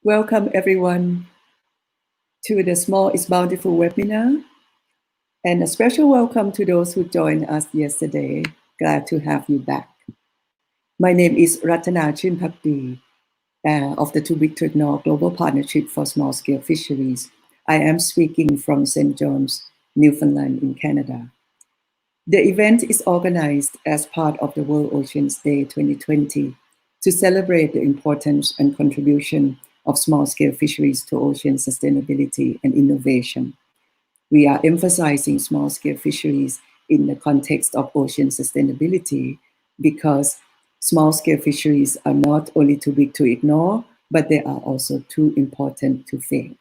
Welcome everyone to the Small is Bountiful webinar, and a special welcome to those who joined us yesterday. Glad to have you back. My name is Ratana Chimpakdi of the Too Big to Ignore Global Partnership for Small-Scale Fisheries. I am speaking from St. John's, Newfoundland in Canada. The event is organized as part of the World Oceans Day 2020 to celebrate the importance and contribution of small-scale fisheries to ocean sustainability and innovation. We are emphasizing small-scale fisheries in the context of ocean sustainability because small-scale fisheries are not only too big to ignore, but they are also too important to fail.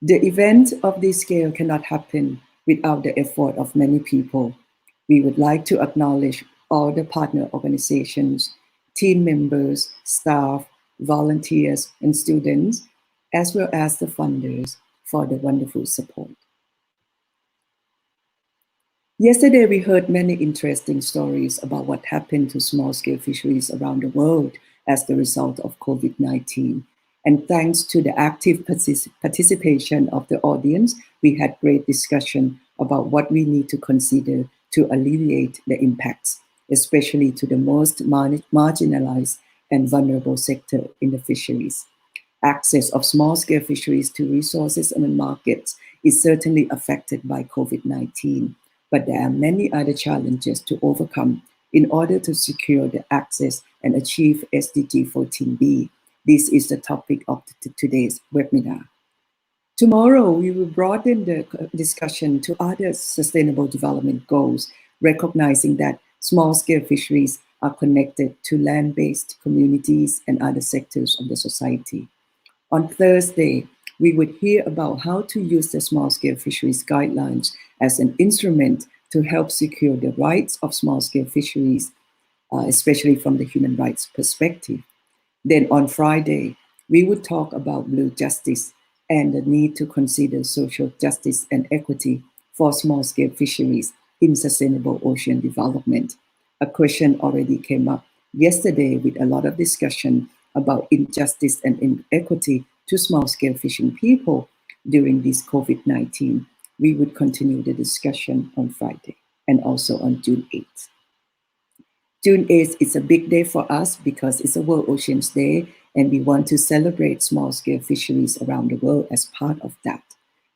The event of this scale cannot happen without the effort of many people. We would like to acknowledge all the partner organizations, team members, staff, volunteers, and students, as well as the funders for the wonderful support. Yesterday, we heard many interesting stories about what happened to small-scale fisheries around the world as the result of COVID-19. And thanks to the active participation of the audience, we had great discussion about what we need to consider to alleviate the impacts, especially to the most marginalized and vulnerable sector in the fisheries. Access of small-scale fisheries to resources and markets is certainly affected by COVID-19, but there are many other challenges to overcome in order to secure the access and achieve SDG 14B. This is the topic of today's webinar. Tomorrow, we will broaden the discussion to other sustainable development goals, recognizing that small-scale fisheries are connected to land-based communities and other sectors of the society. On Thursday, we would hear about how to use the small-scale fisheries guidelines as an instrument to help secure the rights of small-scale fisheries, especially from the human rights perspective. Then on Friday, we would talk about blue justice and the need to consider social justice and equity for small-scale fisheries in sustainable ocean development. A question already came up yesterday with a lot of discussion about injustice and inequity to small-scale fishing people during this COVID-19. We would continue the discussion on Friday and also on June 8th. June 8th is a big day for us because it's a World Oceans Day and we want to celebrate small-scale fisheries around the world as part of that.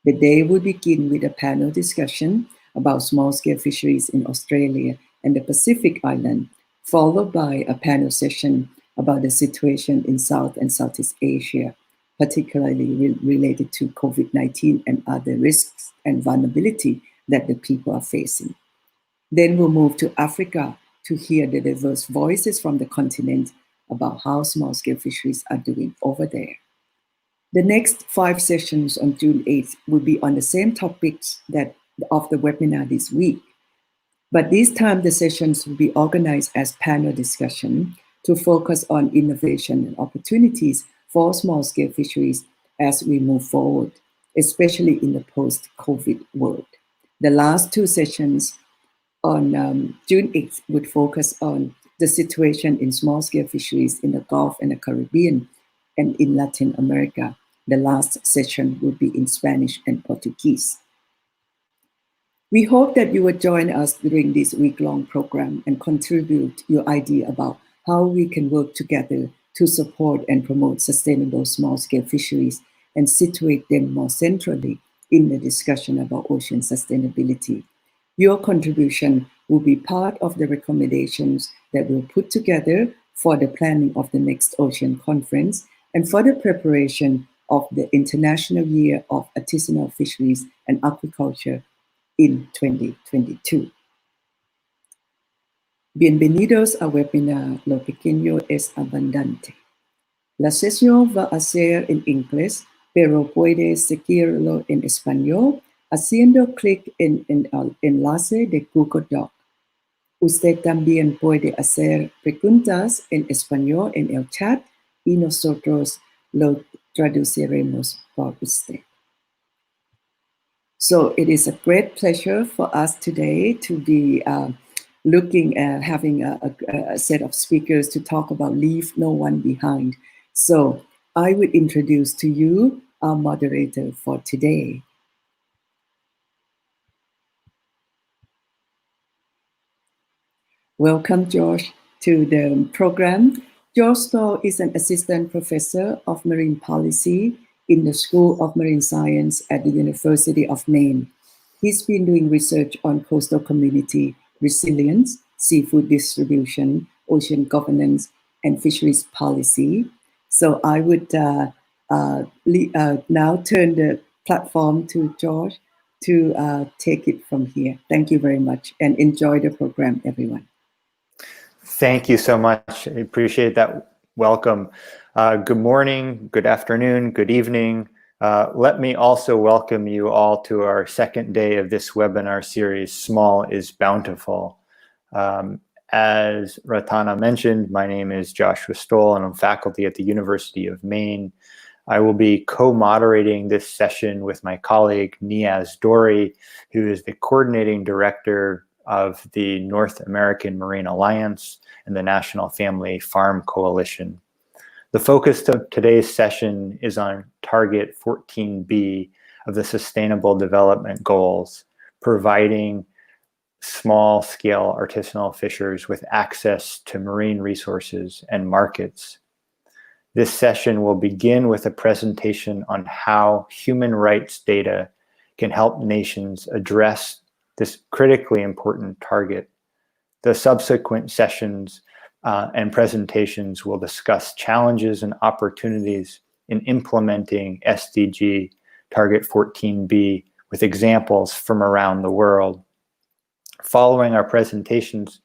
The day will begin with a panel discussion about small-scale fisheries in Australia and the Pacific Island, followed by a panel session about the situation in South and Southeast Asia, particularly related to COVID-19 and other risks and vulnerability that the people are facing. Then we'll move to Africa to hear the diverse voices from the continent about how small-scale fisheries are doing over there. The next 5 sessions on June 8th will be on the same topics that of the webinar this week. But this time the sessions will be organized as panel discussion to focus on innovation and opportunities for small-scale fisheries as we move forward, especially in the post-COVID world. The last 2 sessions on June 8th would focus on the situation in small-scale fisheries in the Gulf and the Caribbean and in Latin America. The last session will be in Spanish and Portuguese. We hope that you will join us during this week-long program and contribute your idea about how we can work together to support and promote sustainable small-scale fisheries and situate them more centrally in the discussion about ocean sustainability. Your contribution will be part of the recommendations that we'll put together for the planning of the next Ocean Conference and for the preparation of the International Year of Artisanal Fisheries and Aquaculture in 2022. Bienvenidos a webinar Lo Pequeño es Abundante. La sesión va a ser en inglés, pero puede seguirlo en español haciendo clic en el enlace de Google Doc. Usted también puede hacer preguntas en español en el chat y nosotros lo traduciremos por usted. So it is a great pleasure for us today to be having a set of speakers to talk about Leave No One Behind. So I would introduce to you our moderator for today. Welcome, George, to the program. George Stoll is an assistant professor of marine policy in the School of Marine Science at the University of Maine. He's been doing research on coastal community resilience, seafood distribution, ocean governance, and fisheries policy. So I would now turn the platform to George to take it from here. Thank you very much and enjoy the program, everyone. Thank you so much. I appreciate that welcome. Good morning, good afternoon, good evening. Let me also welcome you all to our second day of this webinar series, Small is Bountiful. As Ratana mentioned, my name is Joshua Stoll and I'm faculty at the University of Maine. I will be co-moderating this session with my colleague Niaz Dori, who is the coordinating director of the North American Marine Alliance and the National Family Farm Coalition. The focus of today's session is on Target 14B of the Sustainable Development Goals, providing small-scale artisanal fishers with access to marine resources and markets. This session will begin with a presentation on how human rights data can help nations address this critically important target. The subsequent sessions and presentations will discuss challenges and opportunities in implementing SDG Target 14B with examples from around the world. Following our presentations,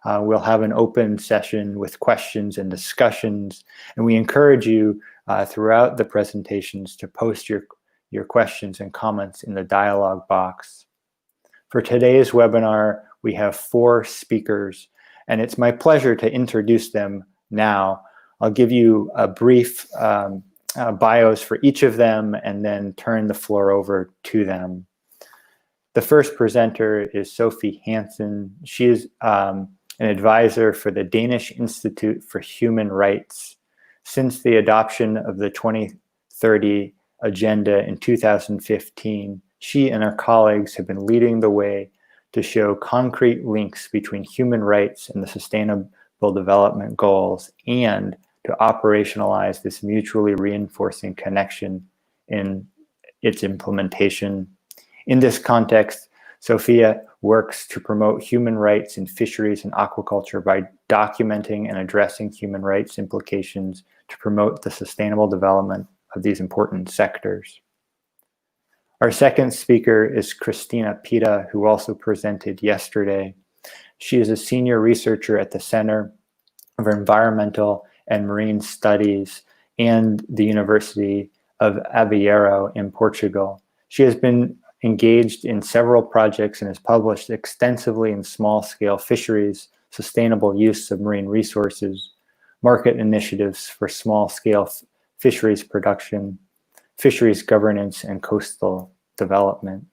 we'll have an open session with questions and discussions, and we encourage you throughout the presentations to post your questions and comments in the dialogue box. For today's webinar, we have 4 speakers, and it's my pleasure to introduce them now. I'll give you a brief bios for each of them and then turn the floor over to them. The first presenter is Sophie Hansen. She is an advisor for the Danish Institute for Human Rights. Since the adoption of the 2030 Agenda in 2015, she and her colleagues have been leading the way to show concrete links between human rights and the Sustainable Development Goals and to operationalize this mutually reinforcing connection in its implementation. In this context, Sophia works to promote human rights in fisheries and aquaculture by documenting and addressing human rights implications to promote the sustainable development of these important sectors. Our second speaker is Christina Pita, who also presented yesterday. She is a senior researcher at the Center of Environmental and Marine Studies and the University of Aveiro in Portugal. She has been engaged in several projects and has published extensively in small-scale fisheries, sustainable use of marine resources, market initiatives for small-scale fisheries production, fisheries governance, and coastal development.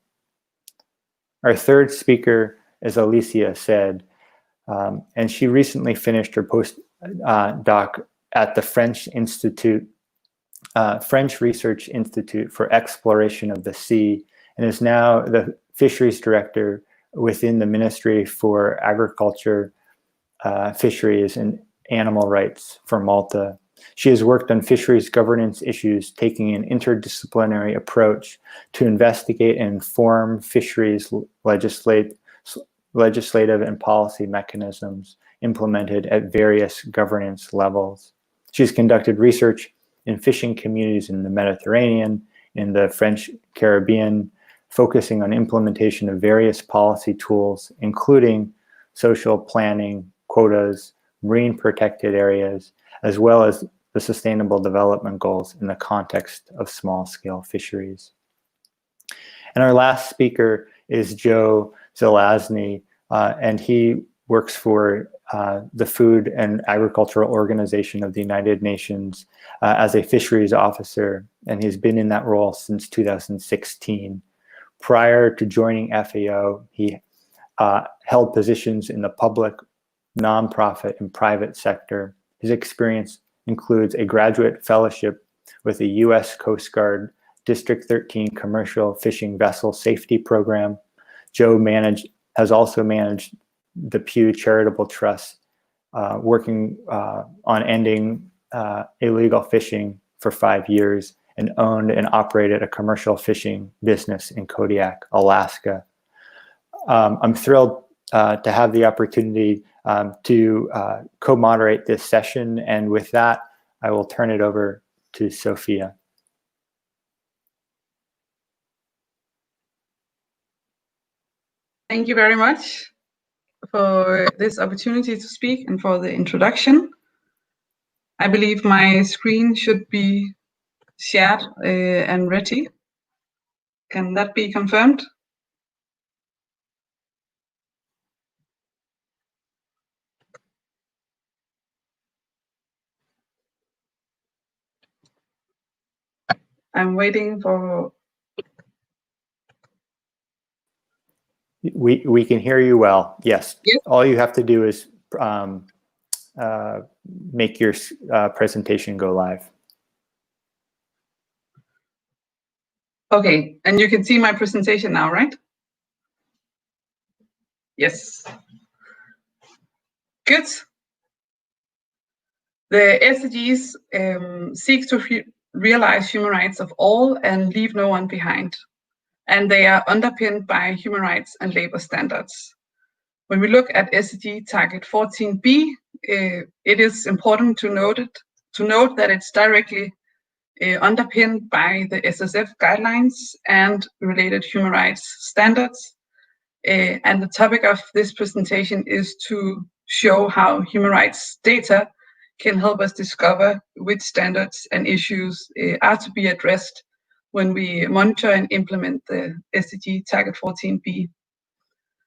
Our third speaker is Alicia said, and she recently finished her postdoc at the French Research Institute for Exploration of the Sea, and is now the fisheries director within the Ministry for Agriculture, Fisheries, and Animal Rights for Malta. She has worked on fisheries governance issues, taking an interdisciplinary approach to investigate and inform fisheries legislative and policy mechanisms implemented at various governance levels. She's conducted research in fishing communities in the Mediterranean, in the French Caribbean, focusing on implementation of various policy tools, including social planning, quotas, marine protected areas, as well as the Sustainable Development Goals in the context of small-scale fisheries. And our last speaker is Joe Zelazny, and he works for the Food and Agricultural Organization of the United Nations as a fisheries officer, and he's been in that role since 2016. Prior to joining FAO, he held positions in the public, nonprofit, and private sector. His experience includes a graduate fellowship with the U.S. Coast Guard District 13 Commercial Fishing Vessel Safety Program. Joe has also managed the Pew Charitable Trust, working on ending illegal fishing for 5 years, and owned and operated a commercial fishing business in Kodiak, Alaska. I'm thrilled to have the opportunity to co-moderate this session, and with that, I will turn it over to Sophia. Thank you very much for this opportunity to speak and for the introduction. I believe my screen should be shared and ready. Can that be confirmed? I'm waiting for... We can hear you well, yes. Yes. All you have to do is make your presentation go live. Okay, and you can see my presentation now, right? Yes. Good. The SDGs seek to realize human rights of all and leave no one behind. And they are underpinned by human rights and labor standards. When we look at SDG Target 14B, it is important to note that it's directly underpinned by the SSF guidelines and related human rights standards. And the topic of this presentation is to show how human rights data can help us discover which standards and issues are to be addressed when we monitor and implement the SDG Target 14B.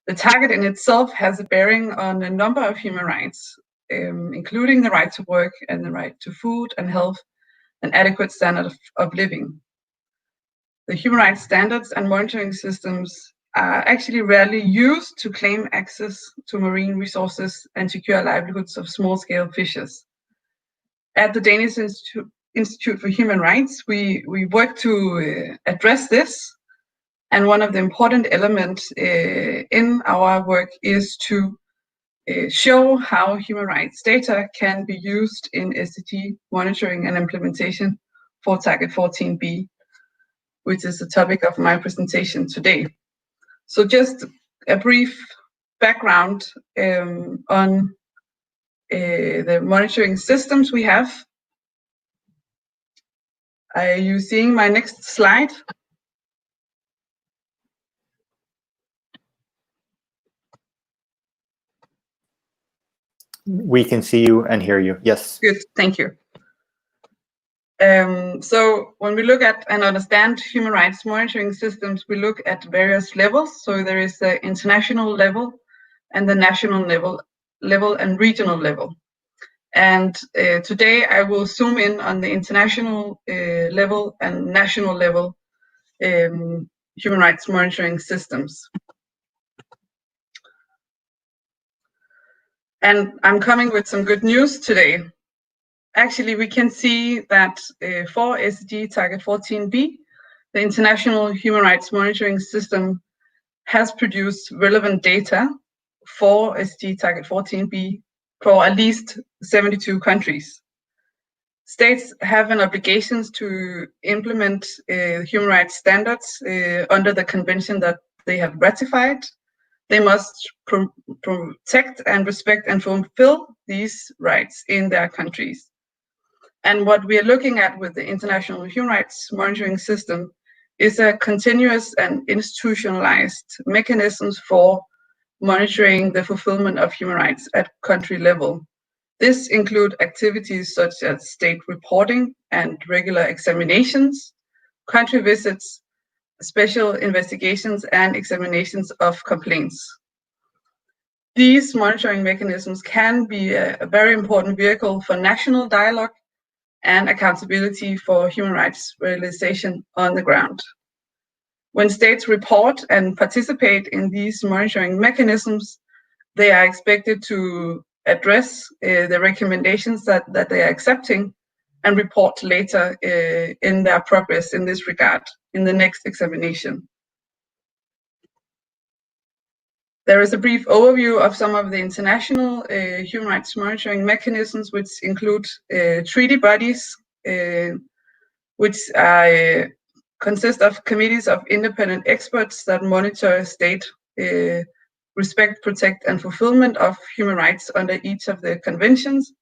The target in itself has a bearing on a number of human rights, including the right to work and the right to food and health and adequate standard of living. The human rights standards and monitoring systems are actually rarely used to claim access to marine resources and secure livelihoods of small-scale fishers. At the Danish Institute for Human Rights, we work to address this, and one of the important elements in our work is to show how human rights data can be used in SDG monitoring and implementation for Target 14B, which is the topic of my presentation today. So just a brief background on the monitoring systems we have. Are you seeing my next slide? We can see you and hear you, yes. Good, thank you. So when we look at and understand human rights monitoring systems, we look at various levels. So there is the international level and the national level and regional level. And today I will zoom in on the international level and national level human rights monitoring systems. And I'm coming with some good news today. Actually, we can see that for SDG Target 14B, the International Human Rights Monitoring System has produced relevant data for SDG Target 14B for at least 72 countries. States have an obligation to implement human rights standards under the convention that they have ratified. They must protect and respect and fulfill these rights in their countries. And what we are looking at with the International Human Rights Monitoring System is a continuous and institutionalized mechanisms for monitoring the fulfillment of human rights at country level. This includes activities such as state reporting and regular examinations, country visits, special investigations, and examinations of complaints. These monitoring mechanisms can be a very important vehicle for national dialogue and accountability for human rights realization on the ground. When states report and participate in these monitoring mechanisms, they are expected to address the recommendations that they are accepting and report later in their progress in this regard in the next examination. There is a brief overview of some of the international human rights monitoring mechanisms, which include treaty bodies, which consist of committees of independent experts that monitor state respect, protect, and fulfillment of human rights under each of the conventions.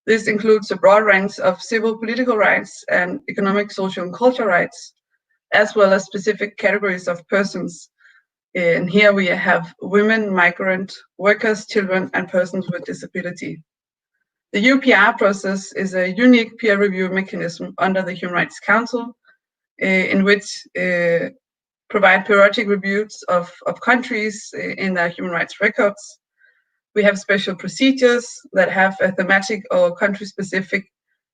This includes a broad range of civil political rights and economic, social, and cultural rights, as well as specific categories of persons. And here we have women, migrant workers, children, and persons with disability. The UPR process is a unique peer review mechanism under the Human Rights Council, in which provide periodic reviews of countries in their human rights records. We have special procedures that have a thematic or country-specific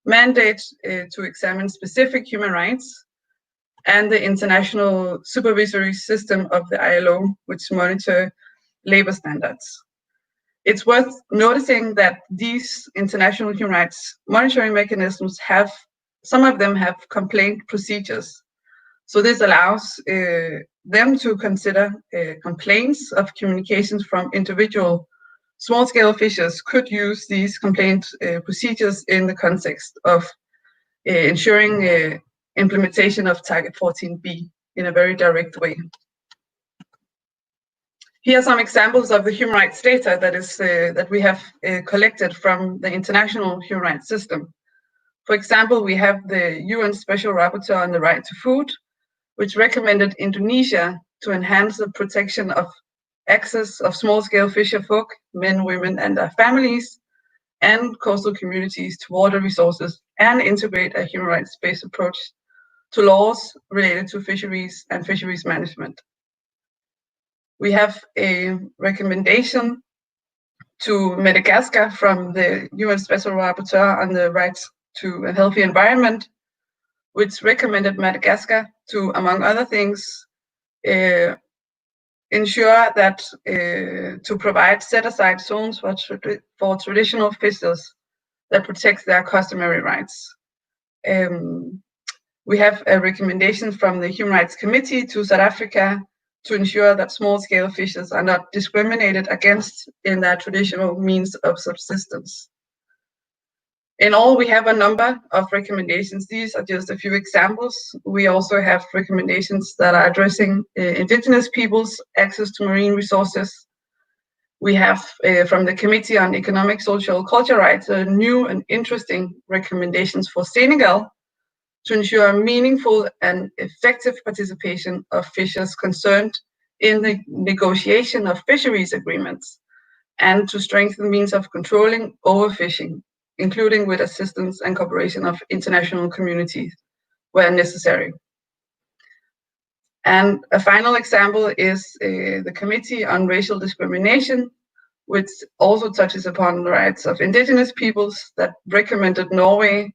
mandate to examine specific human rights, and the international supervisory system of the ILO, which monitor labor standards. It's worth noticing that these international human rights monitoring mechanisms some of them have complaint procedures. So this allows them to consider complaints of communications from individual small-scale fishers could use these complaint procedures in the context of ensuring implementation of Target 14b in a very direct way. Here are some examples of the human rights data that we have collected from the international human rights system. For example, we have the UN Special Rapporteur on the Right to Food, which recommended Indonesia to enhance the protection of access of small-scale fisher folk, men, women, and their families, and coastal communities to water resources, and integrate a human rights-based approach to laws related to fisheries and fisheries management. We have a recommendation to Madagascar from the UN Special Rapporteur on the Right to a Healthy Environment, which recommended Madagascar to, among other things, ensure that to provide set-aside zones for traditional fishers that protects their customary rights. We have a recommendation from the Human Rights Committee to South Africa to ensure that small-scale fishers are not discriminated against in their traditional means of subsistence. In all, we have a number of recommendations. These are just a few examples. We also have recommendations that are addressing indigenous peoples' access to marine resources. We have from the Committee on Economic, Social, and Cultural Rights new and interesting recommendations for Senegal to ensure meaningful and effective participation of fishers concerned in the negotiation of fisheries agreements, and to strengthen means of controlling overfishing, including with assistance and cooperation of international communities where necessary. And a final example is the Committee on Racial Discrimination, which also touches upon the rights of indigenous peoples, that recommended Norway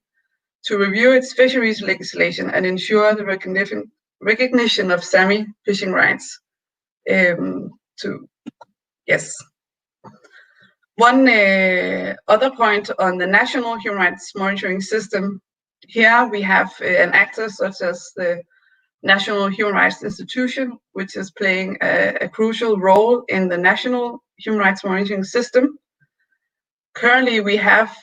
to review its fisheries legislation and ensure the recognition of Sami fishing rights. One other point on the national human rights monitoring system, here we have an actor such as the National Human Rights Institution, which is playing a crucial role in the national human rights monitoring system. Currently, we have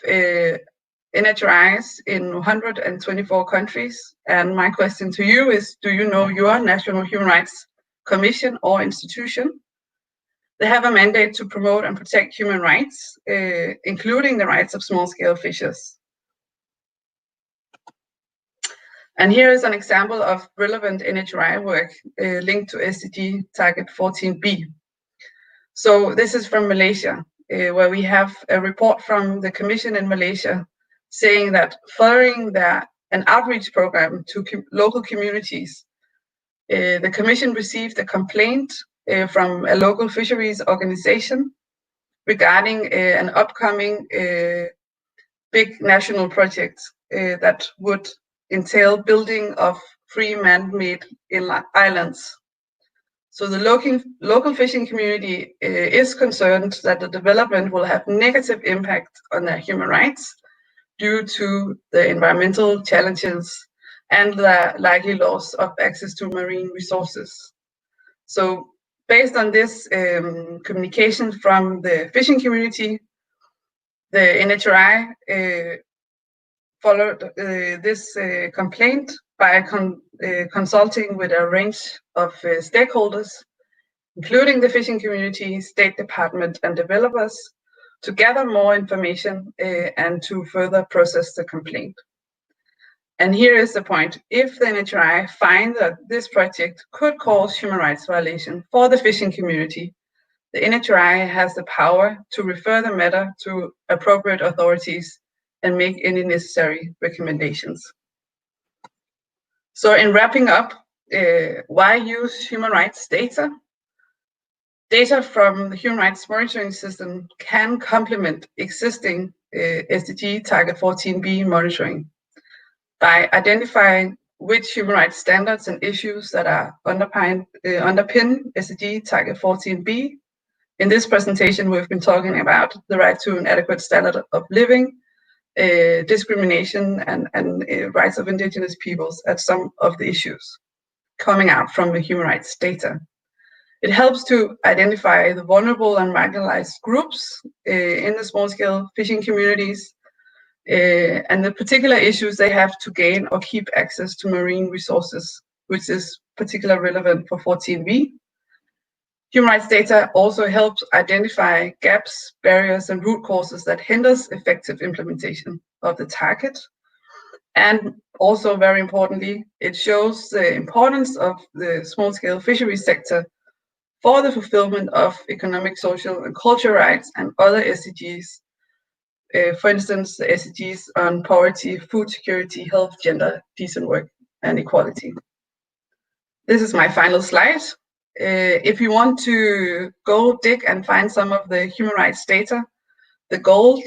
NHRIs in 124 countries, and my question to you is, do you know your National Human Rights Commission or institution? They have a mandate to promote and protect human rights, including the rights of small-scale fishers. And here is an example of relevant NHRI work linked to SDG Target 14b. So this is from Malaysia, where we have a report from the Commission in Malaysia saying that following an outreach program to local communities, the Commission received a complaint from a local fisheries organization regarding an upcoming big national project that would entail building of 3 man-made islands. So the local fishing community is concerned that the development will have negative impact on their human rights due to the environmental challenges and the likely loss of access to marine resources. So based on this communication from the fishing community, the NHRI followed this complaint by consulting with a range of stakeholders, including the fishing community, State Department, and developers, to gather more information and to further process the complaint. And here is the point. If the NHRI find that this project could cause human rights violation for the fishing community, the NHRI has the power to refer the matter to appropriate authorities and make any necessary recommendations. So in wrapping up, why use human rights data? Data from the human rights monitoring system can complement existing SDG Target 14b monitoring by identifying which human rights standards and issues that are underpin SDG Target 14b. In this presentation, we've been talking about the right to an adequate standard of living, discrimination, and rights of indigenous peoples as some of the issues coming out from the human rights data. It helps to identify the vulnerable and marginalized groups in the small-scale fishing communities and the particular issues they have to gain or keep access to marine resources, which is particularly relevant for 14b. Human rights data also helps identify gaps, barriers, and root causes that hinders effective implementation of the target. And also, very importantly, it shows the importance of the small-scale fisheries sector for the fulfillment of economic, social, and cultural rights and other SDGs. For instance, the SDGs on poverty, food security, health, gender, decent work, and equality. This is my final slide. If you want to go dig and find some of the human rights data, the gold,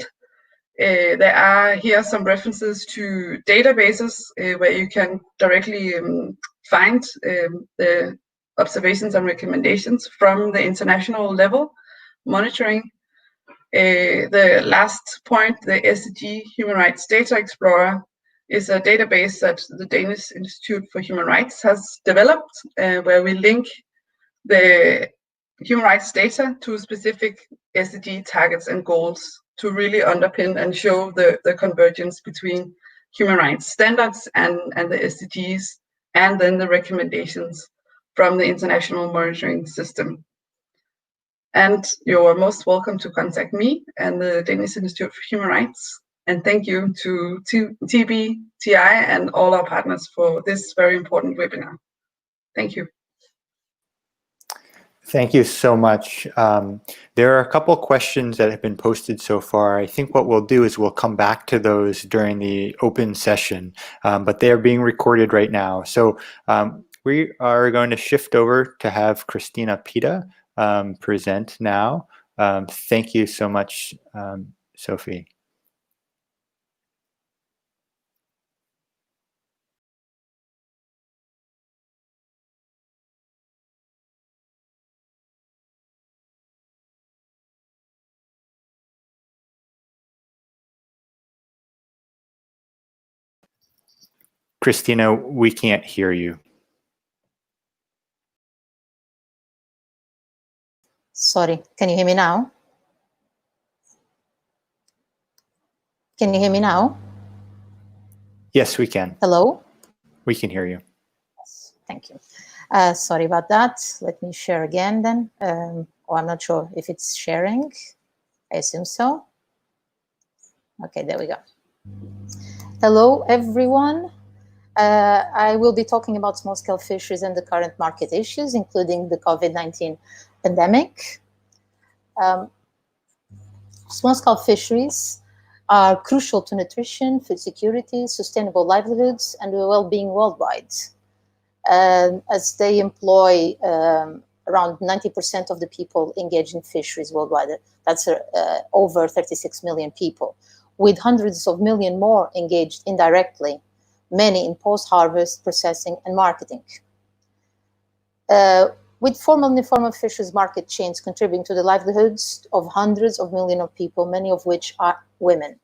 there are here some references to databases where you can directly find the observations and recommendations from the international level monitoring. The last point, the SDG Human Rights Data Explorer, is a database that the Danish Institute for Human Rights has developed, where we link the human rights data to specific SDG targets and goals to really underpin and show the convergence between human rights standards and the SDGs, and then the recommendations from the international monitoring system. And you're most welcome to contact me and the Danish Institute for Human Rights. And thank you to TBTI and all our partners for this very important webinar. Thank you. Thank you so much. There are a couple questions that have been posted so far. I think what we'll do is we'll come back to those during the open session, but they are being recorded right now. So we are going to shift over to have Christina Pita present now. Thank you so much, Sophie. Christina, we can't hear you. Sorry, can you hear me now? Can you hear me now? Yes, we can. Hello? We can hear you. Yes, thank you. Sorry about that. Let me share again then. Oh, I'm not sure if it's sharing. I assume so. Okay, there we go. Hello, everyone. I will be talking about small-scale fisheries and the current market issues, including the COVID-19 pandemic. Small-scale fisheries are crucial to nutrition, food security, sustainable livelihoods, and well-being worldwide, as they employ around 90% of the people engaged in fisheries worldwide. That's over 36 million people, with hundreds of millions more engaged indirectly, many in post-harvest processing and marketing. With formal and informal fisheries market chains contributing to the livelihoods of hundreds of millions of people, many of which are women.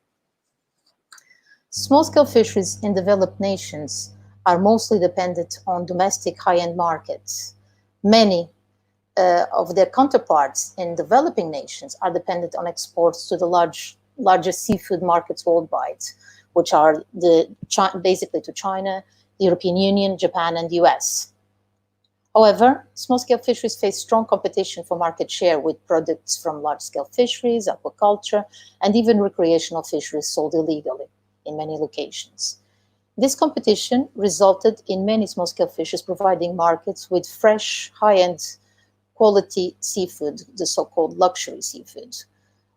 Small-scale fisheries in developed nations are mostly dependent on domestic high-end markets. Many of their counterparts in developing nations are dependent on exports to the largest seafood markets worldwide, which are basically to China, the European Union, Japan, and the US. However, small-scale fisheries face strong competition for market share with products from large-scale fisheries, aquaculture, and even recreational fisheries sold illegally in many locations. This competition resulted in many small-scale fishers providing markets with fresh, high-end quality seafood, the so-called luxury seafood,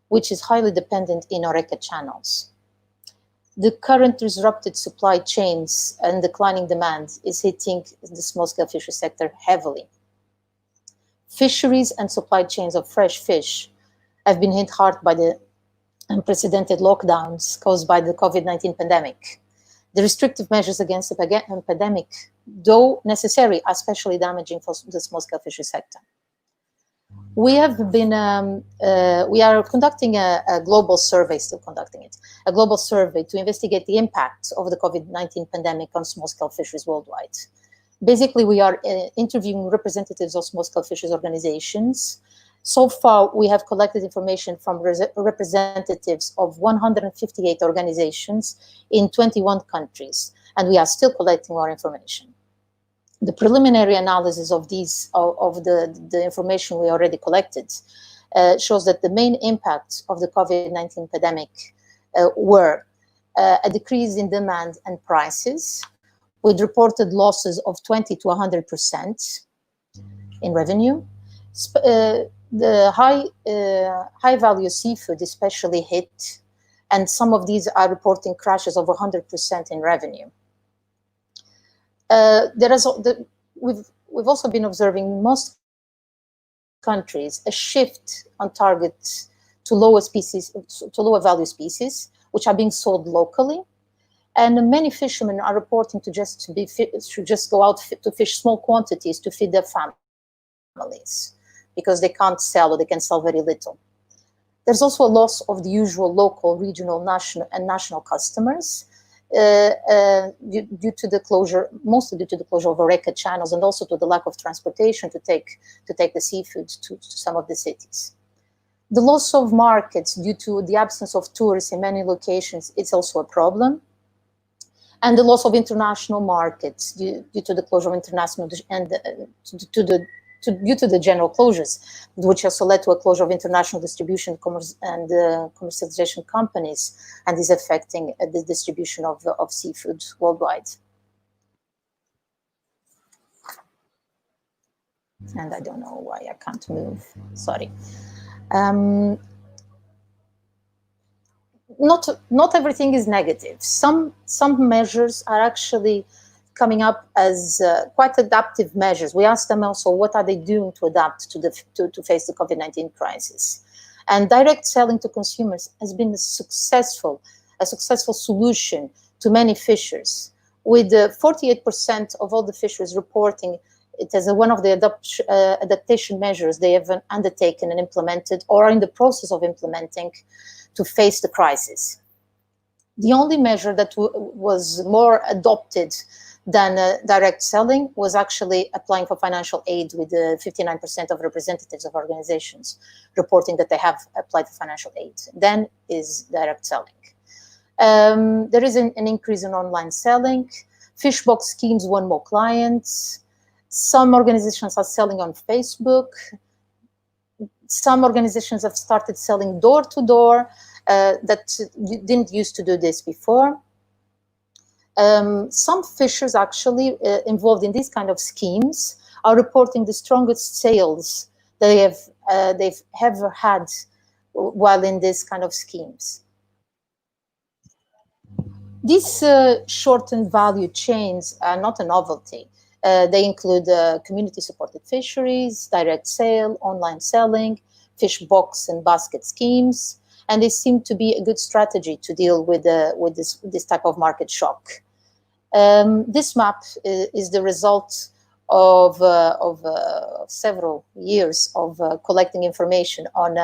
which is highly dependent in HoReCa channels. The current disrupted supply chains and declining demand is hitting the small-scale fishery sector heavily. Fisheries and supply chains of fresh fish have been hit hard by the unprecedented lockdowns caused by the COVID-19 pandemic. The restrictive measures against the pandemic, though necessary, are especially damaging for the small-scale fishery sector. We are conducting a global survey, a global survey to investigate the impact of the COVID-19 pandemic on small-scale fisheries worldwide. Basically, we are interviewing representatives of small-scale fisheries organizations. So far, we have collected information from representatives of 158 organizations in 21 countries, and we are still collecting more information. The preliminary analysis of the information we already collected shows that the main impacts of the COVID-19 pandemic were a decrease in demand and prices, with reported losses of 20 to 100% in revenue. The high value seafood especially hit, and some of these are reporting crashes of 100% in revenue. We've also been observing in most countries a shift on target to lower value species, which are being sold locally, and many fishermen are reporting to just go out to fish small quantities to feed their families because they can't sell, or they can sell very little. There's also a loss of the usual local, regional, national customers. Due to the closure, mostly due to the closure of HoReCa channels, and also to the lack of transportation to take the seafood to some of the cities. The loss of markets due to the absence of tourists in many locations is also a problem. And the loss of international markets due to the closure of international and due to the general closures, which also led to a closure of international distribution and commercialization companies, and is affecting the distribution of seafood worldwide. And I don't know why I can't move, sorry. Not everything is negative. Some measures are actually coming up as quite adaptive measures. We asked them also, what are they doing to adapt to face the COVID-19 crisis? And direct selling to consumers has been a successful solution to many fishers, with 48% of all the fishers reporting it as one of the adaptation measures they have undertaken and implemented, or are in the process of implementing, to face the crisis. The only measure that was more adopted than direct selling was actually applying for financial aid, with 59% of representatives of organizations reporting that they have applied for financial aid. Then is direct selling. There is an increase in online selling. Fish box schemes won more clients. Some organizations are selling on Facebook. Some organizations have started selling door-to-door that didn't used to do this before. Some fishers actually involved in these kind of schemes are reporting the strongest sales they've ever had while in this kind of schemes. These shortened value chains are not a novelty. They include community-supported fisheries, direct sale, online selling, fish box and basket schemes, and they seem to be a good strategy to deal with this type of market shock. This map is the result of several years of collecting information on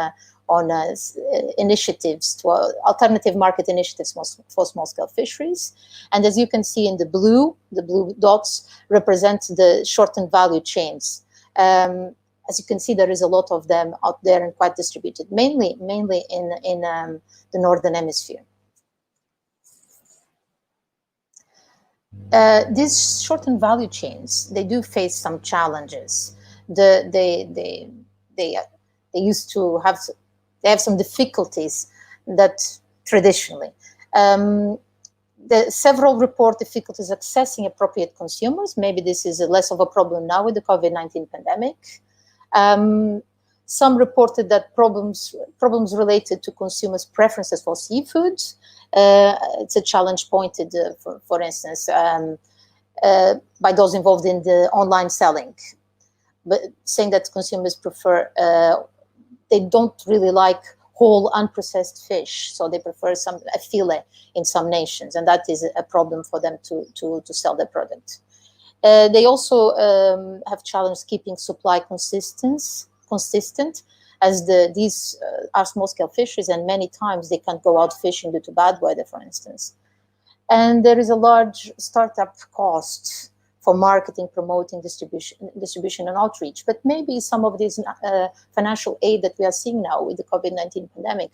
initiatives, to alternative market initiatives for small-scale fisheries. And as you can see in the blue dots represent the shortened value chains. As you can see, there is a lot of them out there and quite distributed, mainly in the Northern Hemisphere. These shortened value chains, they do face some challenges. They used to have, they have some difficulties that traditionally. Several report difficulties accessing appropriate consumers. Maybe this is less of a problem now with the COVID-19 pandemic. Some reported that problems related to consumers' preferences for seafood. It's a challenge pointed, for instance, by those involved in the online selling, but saying that consumers prefer, they don't really like whole unprocessed fish, so they prefer a fillet in some nations, and that is a problem for them to sell their product. They also have challenged keeping supply consistent, as these are small-scale fisheries, and many times they can't go out fishing due to bad weather, for instance. And there is a large startup cost for marketing, promoting, distribution and outreach. But maybe some of these financial aid that we are seeing now with the COVID-19 pandemic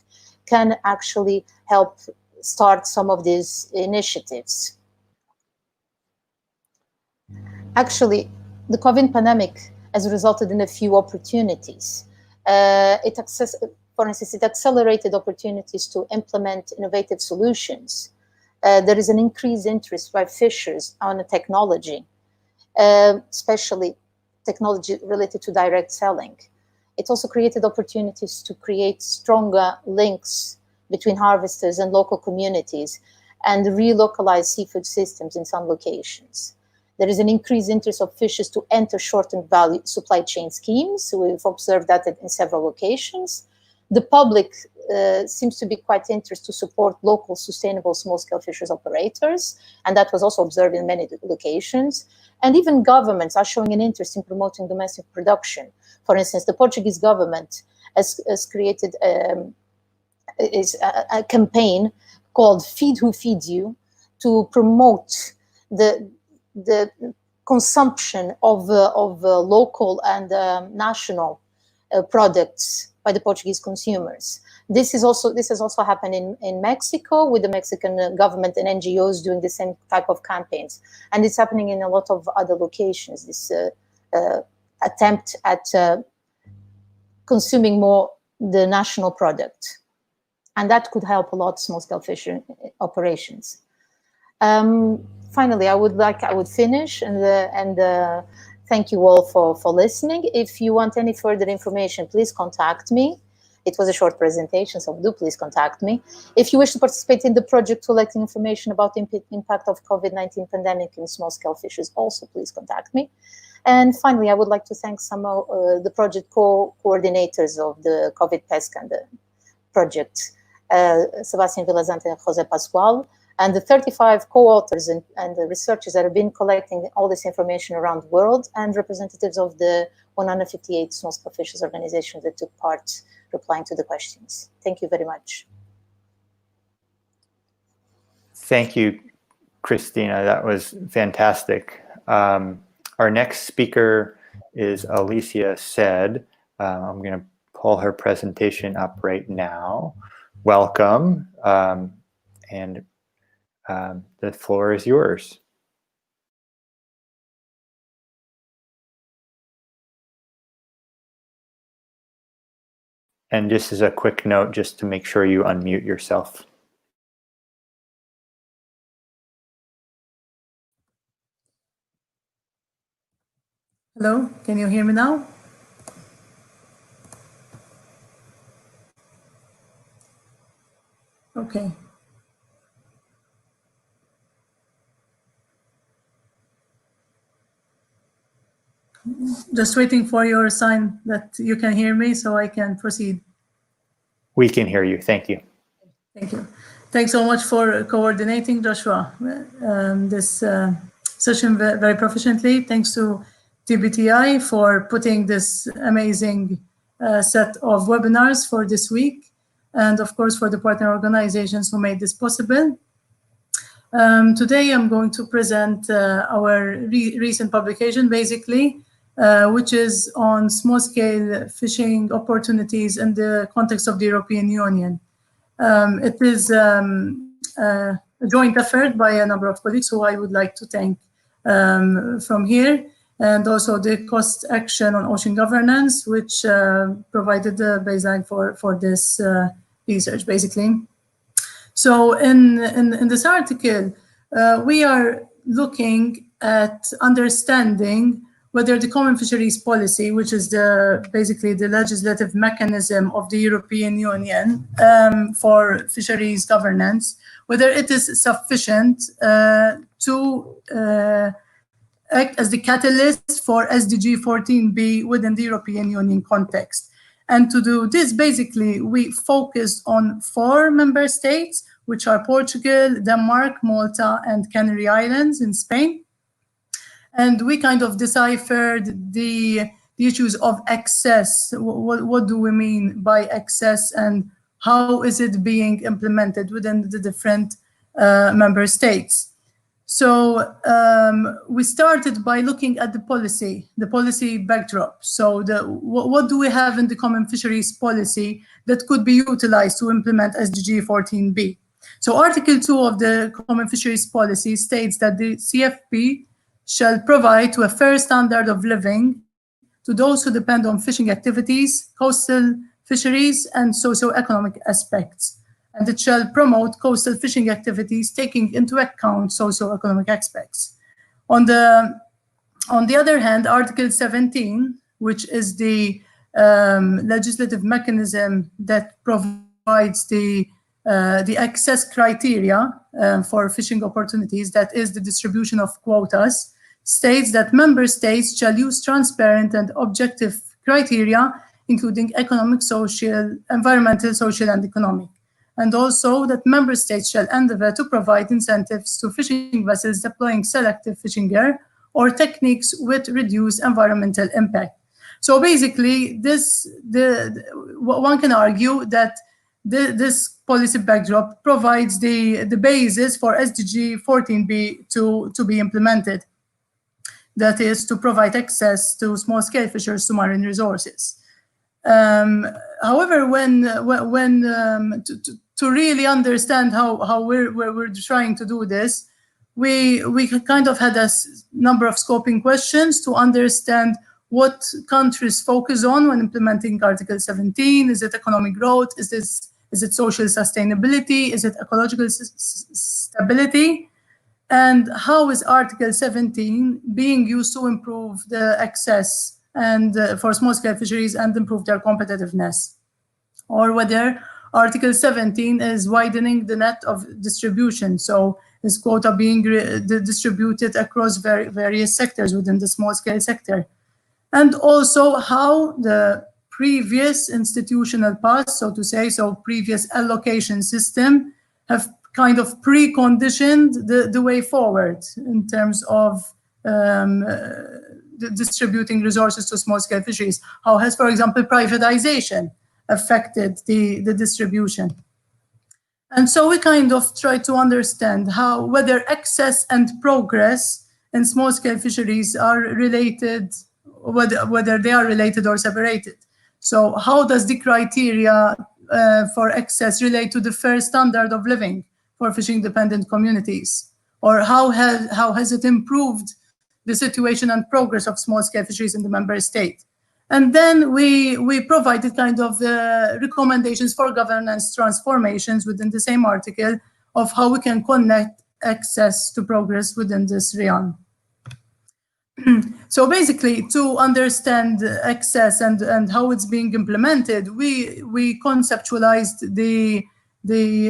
can actually help start some of these initiatives. Actually, the COVID pandemic has resulted in a few opportunities. For instance, it accelerated opportunities to implement innovative solutions. There is an increased interest by fishers on the technology, especially technology related to direct selling. It also created opportunities to create stronger links between harvesters and local communities and relocalize seafood systems in some locations. There is an increased interest of fishers to enter shortened value supply chain schemes. We've observed that in several locations. The public seems to be quite interested to support local sustainable small-scale fisheries operators, and that was also observed in many locations. And even governments are showing an interest in promoting domestic production. For instance, the Portuguese government has created a campaign called Feed Who Feeds You to promote the consumption of local and national products by the Portuguese consumers. This has also happened in Mexico, with the Mexican government and NGOs doing the same type of campaigns, and it's happening in a lot of other locations. This attempt at consuming more the national product, and that could help a lot small-scale fishing operations. Finally, I would finish and thank you all for listening. If you want any further information, please contact me. It was a short presentation, so do please contact me. If you wish to participate in the project collecting information about the impact of COVID-19 pandemic in small-scale fisheries, also please contact me. And finally, I would like to thank some of the project coordinators of the COVID PESC and the project, Sebastian Vilazante and Jose Pascual, and the 35 co-authors and the researchers that have been collecting all this information around the world, and representatives of the 158 small-scale fisheries organizations that took part replying to the questions. Thank you very much. Thank you, Christina. That was fantastic. Our next speaker is Alicia Said. I'm going to pull her presentation up right now. Welcome, and the floor is yours. And just as a quick note, just to make sure you unmute yourself. Hello, can you hear me now? Okay. Just waiting for your sign that you can hear me so I can proceed. We can hear you. Thank you. Thank you. Thanks so much for coordinating, Joshua, this session very proficiently. Thanks to TBTI for putting this amazing set of webinars for this week, and of course for the partner organizations who made this possible. Today I'm going to present our recent publication, basically, which is on small-scale fishing opportunities in the context of the European Union. It is a joint effort by a number of colleagues who I would like to thank from here, and also the Coast Action on Ocean Governance, which provided the baseline for this research, basically. So in this article, we are looking at understanding whether the Common Fisheries Policy, which is basically the legislative mechanism of the European Union for fisheries governance, whether it is sufficient to act as the catalyst for SDG 14B within the European Union context. And to do this, basically, we focused on 4 member states, which are Portugal, Denmark, Malta, and Canary Islands in Spain. And we kind of deciphered the issues of access. What do we mean by access, and how is it being implemented within the different member states? So we started by looking at the policy backdrop. So what do we have in the Common Fisheries Policy that could be utilized to implement SDG 14B? So Article 2 of the Common Fisheries Policy states that the CFP shall provide to a fair standard of living to those who depend on fishing activities, coastal fisheries, and socio-economic aspects. And it shall promote coastal fishing activities taking into account socio-economic aspects. On the other hand, Article 17, which is the legislative mechanism that provides the access criteria for fishing opportunities, that is the distribution of quotas, states that member states shall use transparent and objective criteria, including economic, social, environmental, social, and economic. And also that member states shall endeavor to provide incentives to fishing vessels deploying selective fishing gear or techniques with reduced environmental impact. So basically, one can argue that this policy backdrop provides the basis for SDG 14B to be implemented. That is, to provide access to small-scale fishers to marine resources. However, to really understand how we're trying to do this, we kind of had a number of scoping questions to understand what countries focus on when implementing Article 17. Is it economic growth? Is it social sustainability? Is it ecological stability? And how is Article 17 being used to improve the access and for small-scale fisheries and improve their competitiveness? Or whether Article 17 is widening the net of distribution, so is quota being distributed across various sectors within the small-scale sector? And also how the previous institutional paths, so to say, so previous allocation system, have kind of preconditioned the way forward in terms of distributing resources to small-scale fisheries. How has, for example, privatization affected the distribution? And so we kind of try to understand whether access and progress in small-scale fisheries are related, whether they are related or separated. So how does the criteria for access relate to the fair standard of living for fishing-dependent communities? Or how has it improved the situation and progress of small-scale fisheries in the member state? And then we provided kind of recommendations for governance transformations within the same article of how we can connect access to progress within this realm. So basically, to understand access and how it's being implemented, we conceptualized the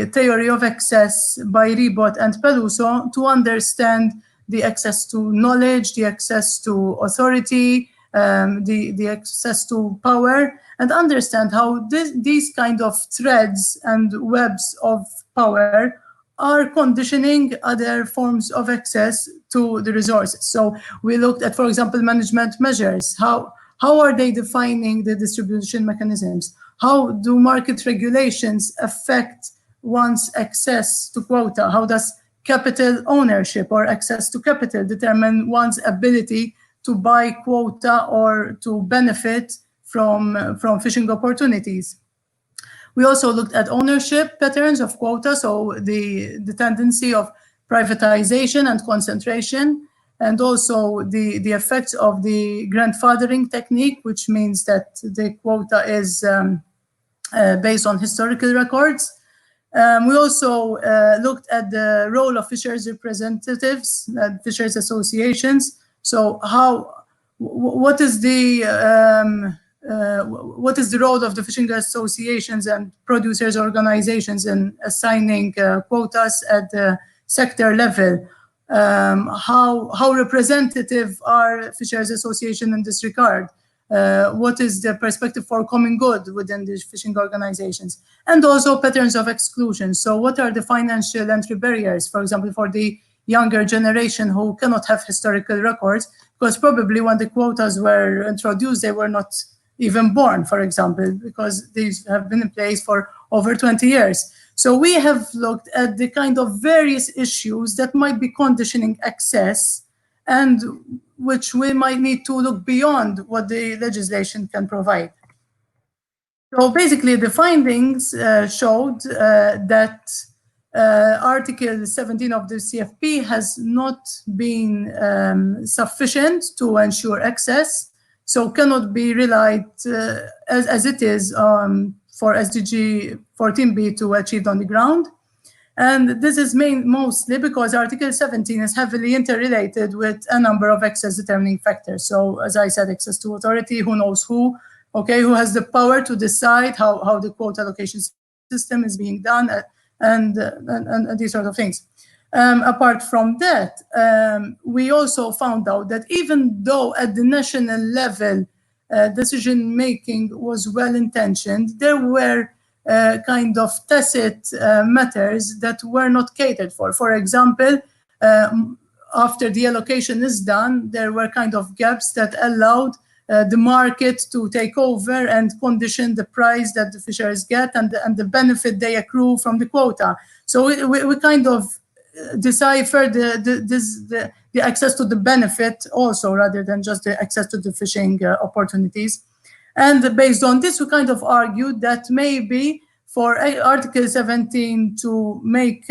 theory of access by Ribot and Peluso to understand the access to knowledge, the access to authority, the access to power, and understand how these kind of threads and webs of power are conditioning other forms of access to the resources. So we looked at, for example, management measures. How How are they defining the distribution mechanisms? How do market regulations affect one's access to quota? How does capital ownership or access to capital determine one's ability to buy quota or to benefit from fishing opportunities? We also looked at ownership patterns of quota, so the tendency of privatization and concentration, and also the effects of the grandfathering technique, which means that the quota is based on historical records. We also looked at the role of fisheries representatives, fisheries associations. So what is the role of the fishing associations and producers organizations in assigning quotas at the sector level? How representative are fisheries associations in this regard? What is the perspective for common good within these fishing organizations? And also patterns of exclusion. So what are the financial entry barriers, for example, for the younger generation who cannot have historical records, because probably when the quotas were introduced, they were not even born, for example, because these have been in place for over 20 years. So we have looked at the kind of various issues that might be conditioning access and which we might need to look beyond what the legislation can provide. So basically the findings showed that Article 17 of the CFP has not been sufficient to ensure access, so cannot be relied as it is for SDG 14B to achieve on the ground. And this is mostly because Article 17 is heavily interrelated with a number of access determining factors. So as I said, access to authority, who knows who, okay, who has the power to decide how the quota allocation system is being done, and these sort of things. Apart from that, we also found out that even though at the national level decision-making was well-intentioned, there were kind of tacit matters that were not catered for. For example, after the allocation is done, there were kind of gaps that allowed the market to take over and condition the price that the fisheries get and the benefit they accrue from the quota. So we kind of decipher the access to the benefit also, rather than just the access to the fishing opportunities. And based on this, we kind of argued that maybe for Article 17 to make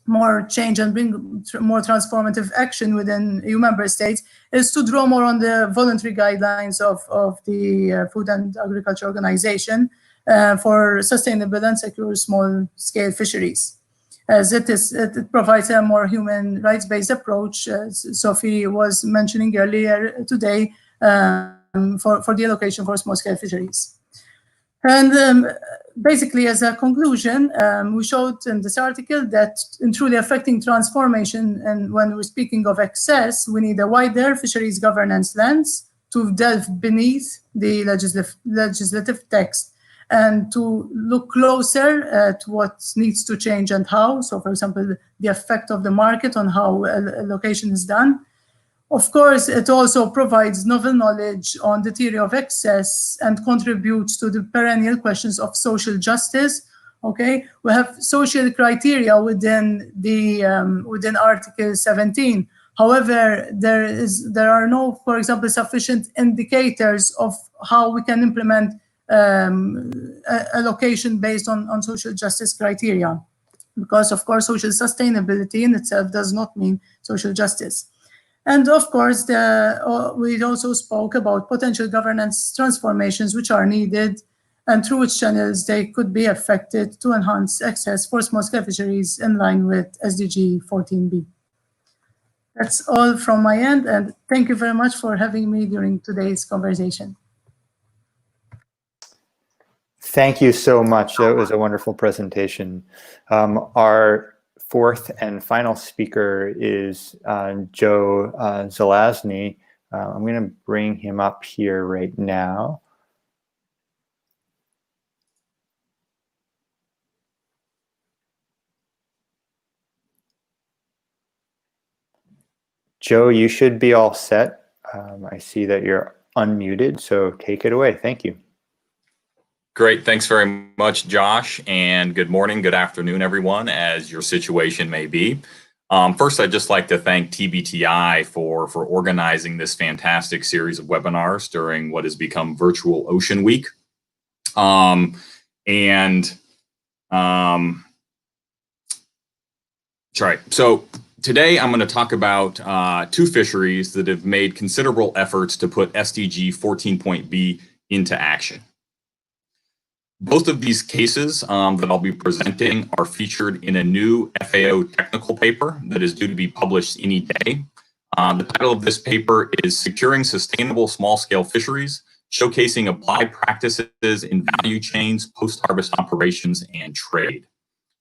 more change and bring more transformative action within EU member states is to draw more on the voluntary guidelines of the Food and Agriculture Organization for sustainable and secure small-scale fisheries. As it provides a more human rights-based approach, as Sophie was mentioning earlier today, for the allocation for small-scale fisheries. And basically, as a conclusion, we showed in this article that in truly affecting transformation, and when we're speaking of access, we need a wider fisheries governance lens to delve beneath the legislative text and to look closer at what needs to change and how. So, for example, the effect of the market on how allocation is done. Of course, it also provides novel knowledge on the theory of access and contributes to the perennial questions of social justice. Okay, we have social criteria within Article 17. However, there are no, for example, sufficient indicators of how we can implement allocation based on social justice criteria, because of course social sustainability in itself does not mean social justice. And of course, we also spoke about potential governance transformations which are needed and through which channels they could be affected to enhance access for small-scale fisheries in line with SDG 14B. That's all from my end, and thank you very much for having me during today's conversation. Thank you so much. That was a wonderful presentation. Our fourth and final speaker is Joe Zelazny. I'm going to bring him up here right now. Joe, you should be all set. I see that you're unmuted, so take it away. Thank you. Great. Thanks very much, Josh. And good morning, good afternoon, everyone, as your situation may be. First, I'd just like to thank TBTI for organizing this fantastic series of webinars during what has become Virtual Ocean Week. So today I'm going to talk about two fisheries that have made considerable efforts to put SDG 14.B into action. Both of these cases that I'll be presenting are featured in a new FAO technical paper that is due to be published any day. The title of this paper is Securing Sustainable Small-Scale Fisheries, Showcasing Applied Practices in Value Chains, Post-Harvest Operations, and Trade.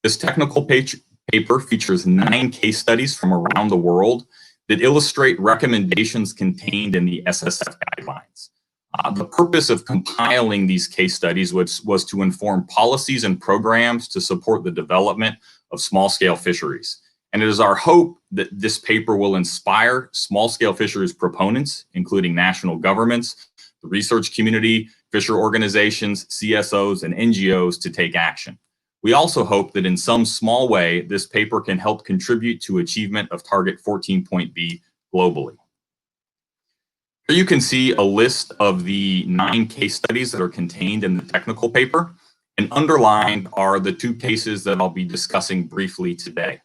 This technical paper features 9 case studies from around the world that illustrate recommendations contained in the SSF guidelines. The purpose of compiling these case studies was to inform policies and programs to support the development of small-scale fisheries. And it is our hope that this paper will inspire small-scale fisheries proponents, including national governments, the research community, fisher organizations, CSOs, and NGOs to take action. We also hope that in some small way, this paper can help contribute to achievement of Target 14.B globally. Here you can see a list of the 9 case studies that are contained in the technical paper, and underlined are the 2 cases that I'll be discussing briefly today.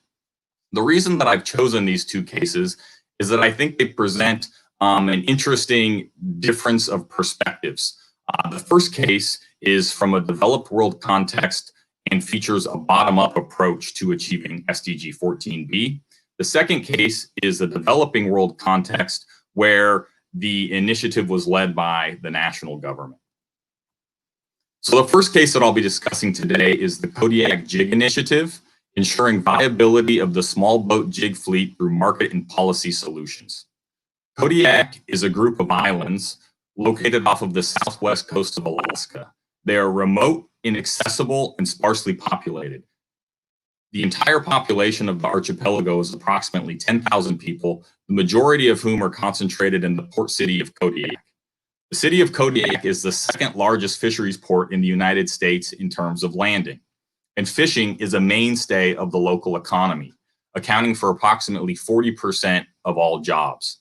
The reason that I've chosen these 2 cases is that I think they present an interesting difference of perspectives. The first case is from a developed world context and features a bottom-up approach to achieving SDG 14B. The second case is a developing world context where the initiative was led by the national government. So the first case that I'll be discussing today is the Kodiak Jig Initiative, ensuring viability of the small boat jig fleet through market and policy solutions. Kodiak is a group of islands located off of the southwest coast of Alaska. They are remote, inaccessible, and sparsely populated. The entire population of the archipelago is approximately 10,000 people, the majority of whom are concentrated in the port city of Kodiak. The city of Kodiak is the 2nd largest fisheries port in the United States in terms of landing, and fishing is a mainstay of the local economy, accounting for approximately 40% of all jobs.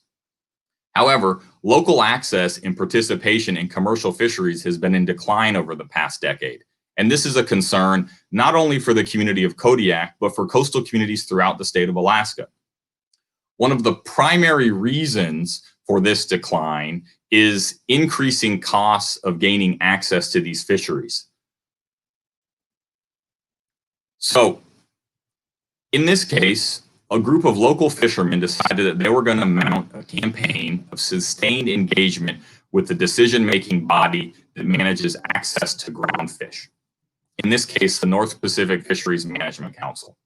However, local access and participation in commercial fisheries has been in decline over the past decade. And this is a concern not only for the community of Kodiak, but for coastal communities throughout the state of Alaska. One of the primary reasons for this decline is increasing costs of gaining access to these fisheries. So, in this case, a group of local fishermen decided that they were going to mount a campaign of sustained engagement with the decision-making body that manages access to ground fish. In this case, the North Pacific Fisheries Management Council.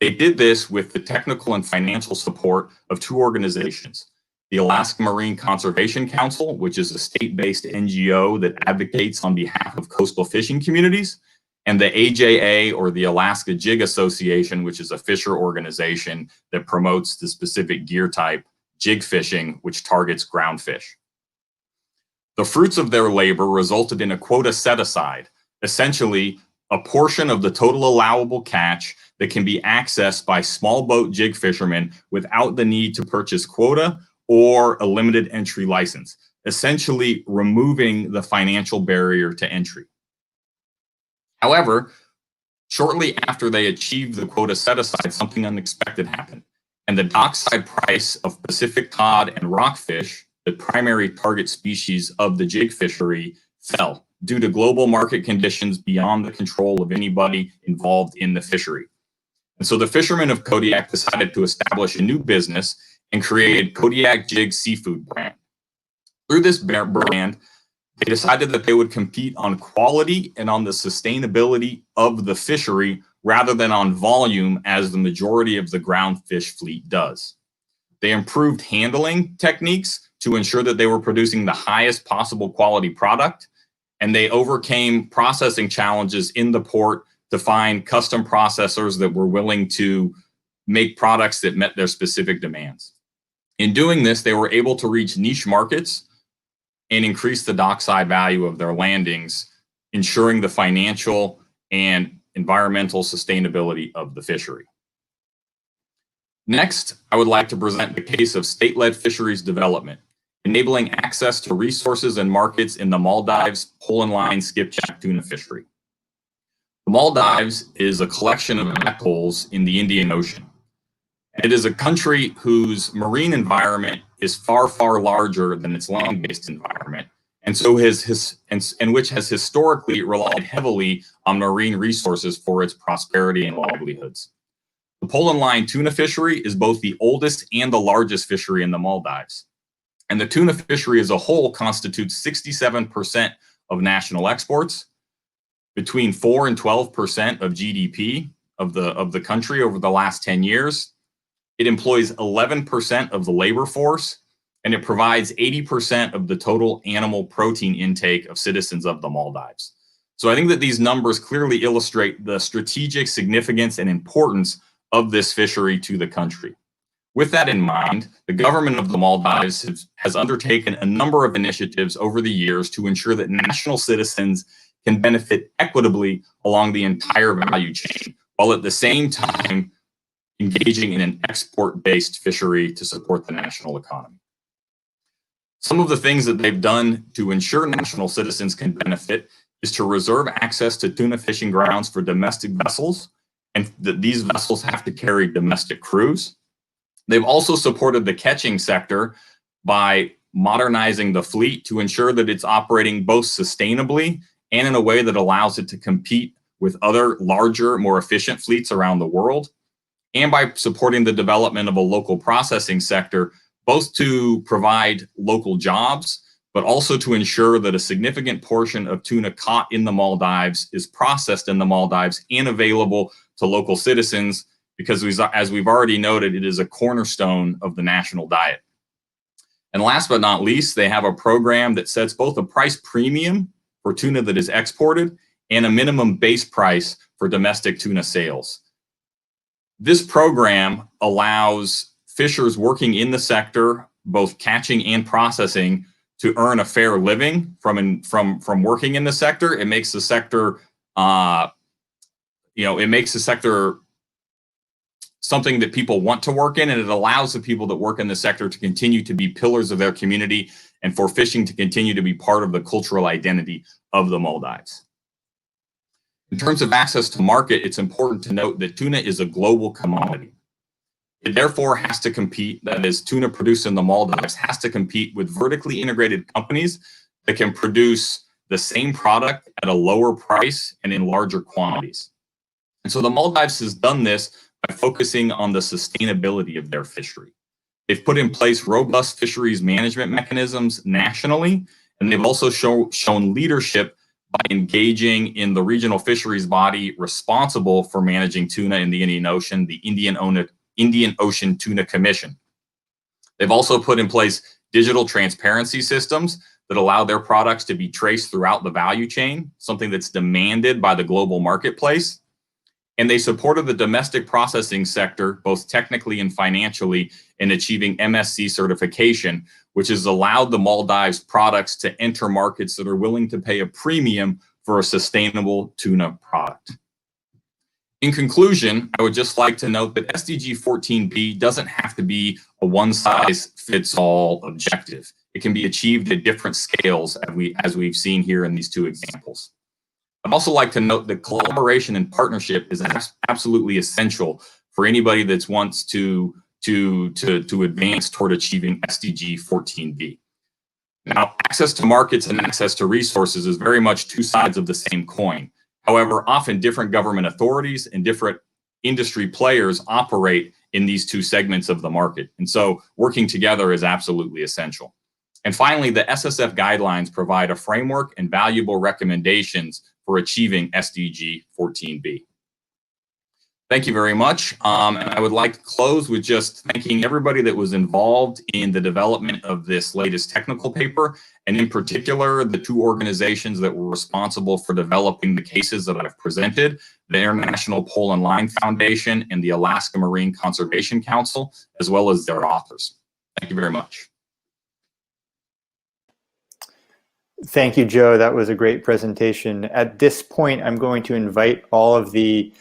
They did this with the technical and financial support of 2 organizations, the Alaska Marine Conservation Council, which is a state-based NGO that advocates on behalf of coastal fishing communities, and the AJA, or the Alaska Jig Association, which is a fisher organization that promotes the specific gear type, jig fishing, which targets ground fish. The fruits of their labor resulted in a quota set aside, essentially a portion of the total allowable catch that can be accessed by small boat jig fishermen without the need to purchase quota or a limited entry license, essentially removing the financial barrier to entry. However, shortly after they achieved the quota set aside, something unexpected happened, and the dockside price of Pacific cod and rockfish, the primary target species of the jig fishery, fell due to global market conditions beyond the control of anybody involved in the fishery. And so the fishermen of Kodiak decided to establish a new business and created Kodiak Jig Seafood brand. Through this brand, they decided that they would compete on quality and on the sustainability of the fishery rather than on volume, as the majority of the ground fish fleet does. They improved handling techniques to ensure that they were producing the highest possible quality product, and they overcame processing challenges in the port to find custom processors that were willing to make products that met their specific demands. In doing this, they were able to reach niche markets and increase the dockside value of their landings, ensuring the financial and environmental sustainability of the fishery. Next, I would like to present the case of state-led fisheries development, enabling access to resources and markets in the Maldives pole and line skipjack tuna fishery. The Maldives is a collection of atolls in the Indian Ocean. It is a country whose marine environment is far, far larger than its land-based environment, and so which has historically relied heavily on marine resources for its prosperity and livelihoods. The pole and line tuna fishery is both the oldest and the largest fishery in the Maldives. And the tuna fishery as a whole constitutes 67% of national exports, between 4 and 12% of GDP of the country over the last 10 years. It employs 11% of the labor force, and it provides 80% of the total animal protein intake of citizens of the Maldives. So I think that these numbers clearly illustrate the strategic significance and importance of this fishery to the country. With that in mind, the government of the Maldives has undertaken a number of initiatives over the years to ensure that national citizens can benefit equitably along the entire value chain, while at the same time engaging in an export-based fishery to support the national economy. Some of the things that they've done to ensure national citizens can benefit is to reserve access to tuna fishing grounds for domestic vessels, and that these vessels have to carry domestic crews. They've also supported the catching sector by modernizing the fleet to ensure that it's operating both sustainably and in a way that allows it to compete with other larger, more efficient fleets around the world, and by supporting the development of a local processing sector, both to provide local jobs, but also to ensure that a significant portion of tuna caught in the Maldives is processed in the Maldives and available to local citizens, because as we've already noted, it is a cornerstone of the national diet. And last but not least, they have a program that sets both a price premium for tuna that is exported and a minimum base price for domestic tuna sales. This program allows fishers working in the sector, both catching and processing, to earn a fair living from working in the sector. It makes the sector, something that people want to work in, and it allows the people that work in the sector to continue to be pillars of their community and for fishing to continue to be part of the cultural identity of the Maldives. In terms of access to market, it's important to note that tuna is a global commodity. It therefore has to compete, that is, tuna produced in the Maldives has to compete with vertically integrated companies that can produce the same product at a lower price and in larger quantities. And so the Maldives has done this by focusing on the sustainability of their fishery. They've put in place robust fisheries management mechanisms nationally, and they've also shown leadership by engaging in the regional fisheries body responsible for managing tuna in the Indian Ocean, the Indian Ocean Tuna Commission. They've also put in place digital transparency systems that allow their products to be traced throughout the value chain, something that's demanded by the global marketplace. And they supported the domestic processing sector, both technically and financially, in achieving MSC certification, which has allowed the Maldives products to enter markets that are willing to pay a premium for a sustainable tuna product. In conclusion, I would just like to note that SDG 14B doesn't have to be a one-size-fits-all objective. It can be achieved at different scales, as we've seen here in these two examples. I'd also like to note that collaboration and partnership is absolutely essential for anybody that wants to advance toward achieving SDG 14B. Now, access to markets and access to resources is very much two sides of the same coin. However, often different government authorities and different industry players operate in these two segments of the market. And so working together is absolutely essential. And finally, the SSF guidelines provide a framework and valuable recommendations for achieving SDG 14B. Thank you very much. And I would like to close with just thanking everybody that was involved in the development of this latest technical paper, and in particular, the two organizations that were responsible for developing the cases that I've presented, the International Pole and Line Foundation and the Alaska Marine Conservation Council, as well as their authors. Thank you very much. Thank you, Joe. That was a great presentation. At this point, I'm going to invite all of the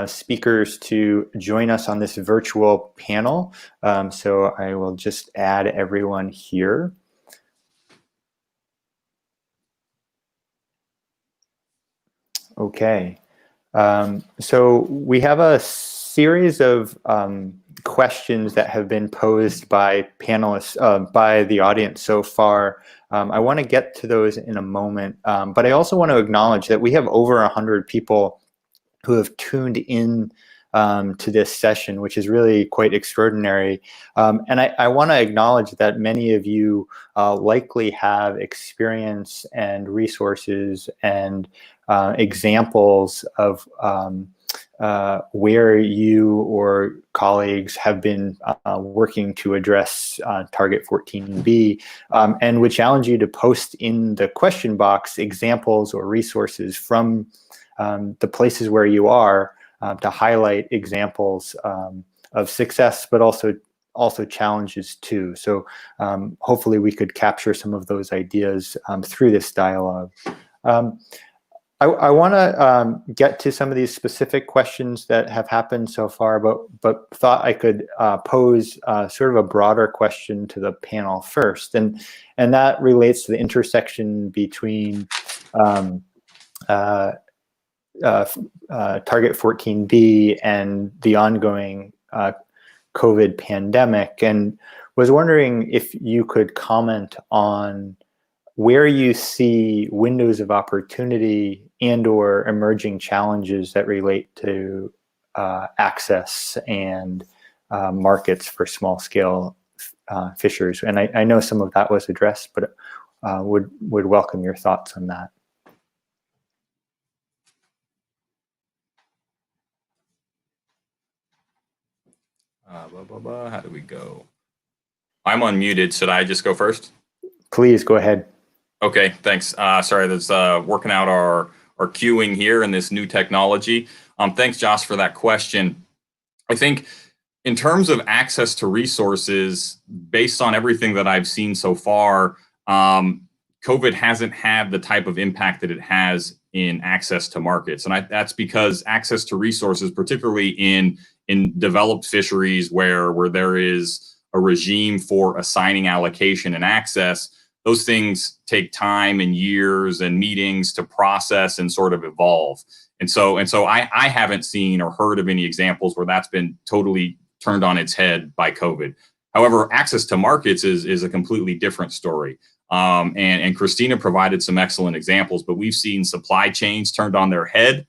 speakers to join us on this virtual panel. So I will just add everyone here. Okay. So we have a series of questions that have been posed by panelists, by the audience so far. I want to get to those in a moment, but I also want to acknowledge that we have over 100 people who have tuned in to this session, which is really quite extraordinary. And I want to acknowledge that many of you likely have experience and resources and examples of where you or colleagues have been working to address Target 14B, and would challenge you to post in the question box examples or resources from the places where you are to highlight examples of success, but also challenges too. So hopefully we could capture some of those ideas through this dialogue. I want to get to some of these specific questions that have happened so far, but thought I could pose sort of a broader question to the panel first, and that relates to the intersection between Target 14B and the ongoing COVID pandemic, and was wondering if you could comment on where you see windows of opportunity and or emerging challenges that relate to access and markets for small scale fishers. And I know some of that was addressed, but would welcome your thoughts on that. How do we go? I'm unmuted. Should I just go first? Please go ahead. Okay, thanks. Sorry, that's working out our queuing here in this new technology. Thanks, Josh, for that question. I think in terms of access to resources, based on everything that I've seen so far, COVID hasn't had the type of impact that it has in access to markets. And that's because access to resources, particularly in developed fisheries where there is a regime for assigning allocation and access, those things take time and years and meetings to process and sort of evolve. And so I haven't seen or heard of any examples where that's been totally turned on its head by COVID. However, access to markets is a completely different story. And Christina provided some excellent examples, but we've seen supply chains turned on their head.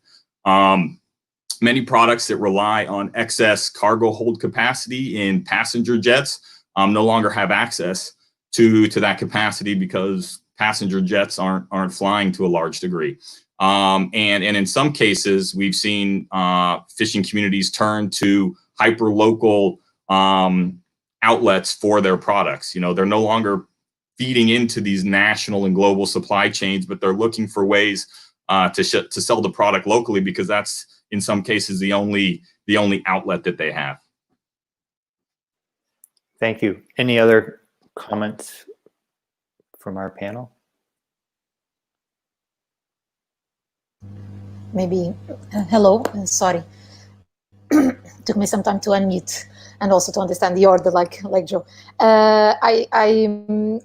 Many products that rely on excess cargo hold capacity in passenger jets no longer have access to that capacity because passenger jets aren't flying to a large degree. And in some cases, we've seen fishing communities turn to hyper-local outlets for their products. You know, they're no longer feeding into these national and global supply chains, but they're looking for ways to sell the product locally because that's, in some cases, the only outlet that they have. Thank you. Any other comments from our panel? Maybe, hello, sorry. Took me some time to unmute and also to understand the order like Joe. I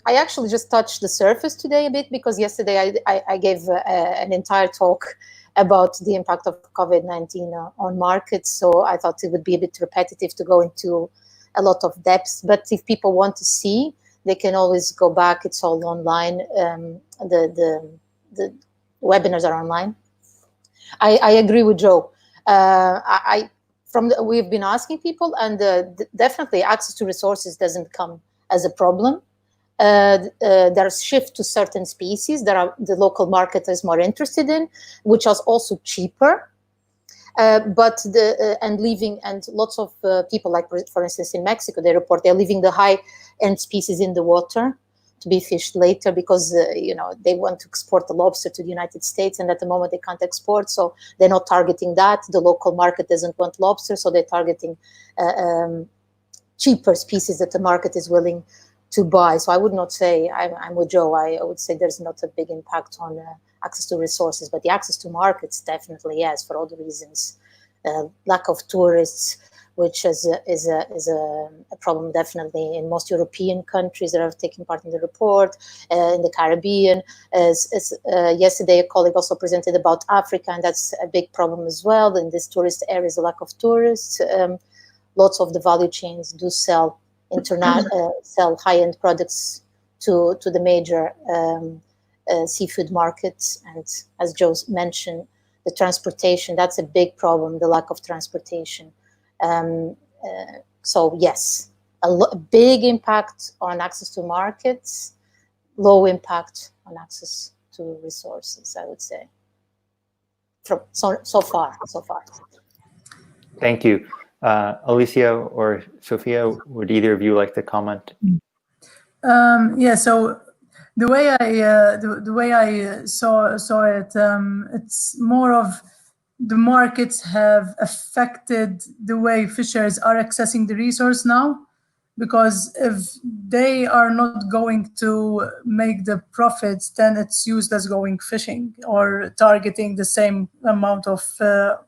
actually just touched the surface today a bit because yesterday I gave an entire talk about the impact of COVID-19 on markets. So I thought it would be a bit repetitive to go into a lot of depth, but if people want to see, they can always go back. It's all online. The webinars are online. I agree with Joe. We've been asking people, and definitely access to resources doesn't come as a problem. There's shift to certain species that the local market is more interested in, which is also cheaper. And lots of people, like for instance in Mexico, they report they're leaving the high-end species in the water to be fished later because they want to export the lobster to the United States, and at the moment they can't export, so they're not targeting that. The local market doesn't want lobster, so they're targeting cheaper species that the market is willing to buy. So I would not say, I'm with Joe, I would say there's not a big impact on access to resources, but the access to markets definitely, yes, for all the reasons. Lack of tourists, which is a problem definitely in most European countries that have taken part in the report, in the Caribbean. Yesterday, a colleague also presented about Africa, and that's a big problem as well. In these tourist areas, a lack of tourists. Lots of the value chains do sell sell high-end products to the major seafood markets. And as Joe mentioned, the transportation, that's a big problem, the lack of transportation. So yes, a big impact on access to markets, low impact on access to resources, I would say, so far. Thank you. Alicia or Sophia, would either of you like to comment? Yeah, so the way I saw it, it's more of the markets have affected the way fishers are accessing the resource now, because if they are not going to make the profits, then it's used as going fishing or targeting the same amount of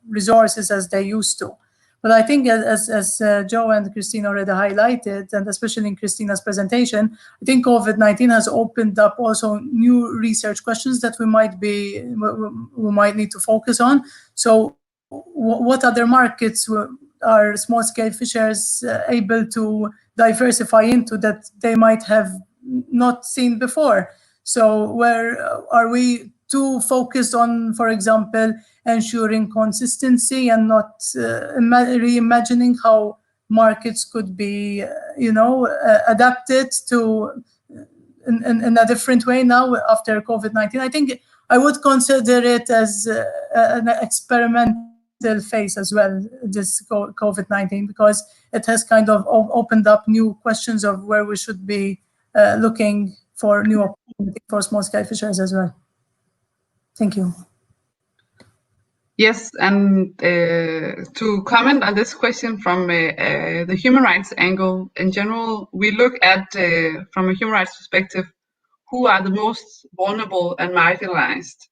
resources as they used to. But I think as Joe and Christina already highlighted, and especially in Christina's presentation, I think COVID-19 has opened up also new research questions that we might need to focus on. So what other markets are small-scale fishers able to diversify into that they might have not seen before? So where are we too focused on, for example, ensuring consistency and not reimagining how markets could be, adapted to in a different way now after COVID-19? I think I would consider it as an experimental phase as well, this COVID-19, because it has kind of opened up new questions of where we should be looking for new opportunities for small-scale fishers as well. Thank you. Yes, and to comment on this question from the human rights angle, in general, we look at, from a human rights perspective, who are the most vulnerable and marginalized.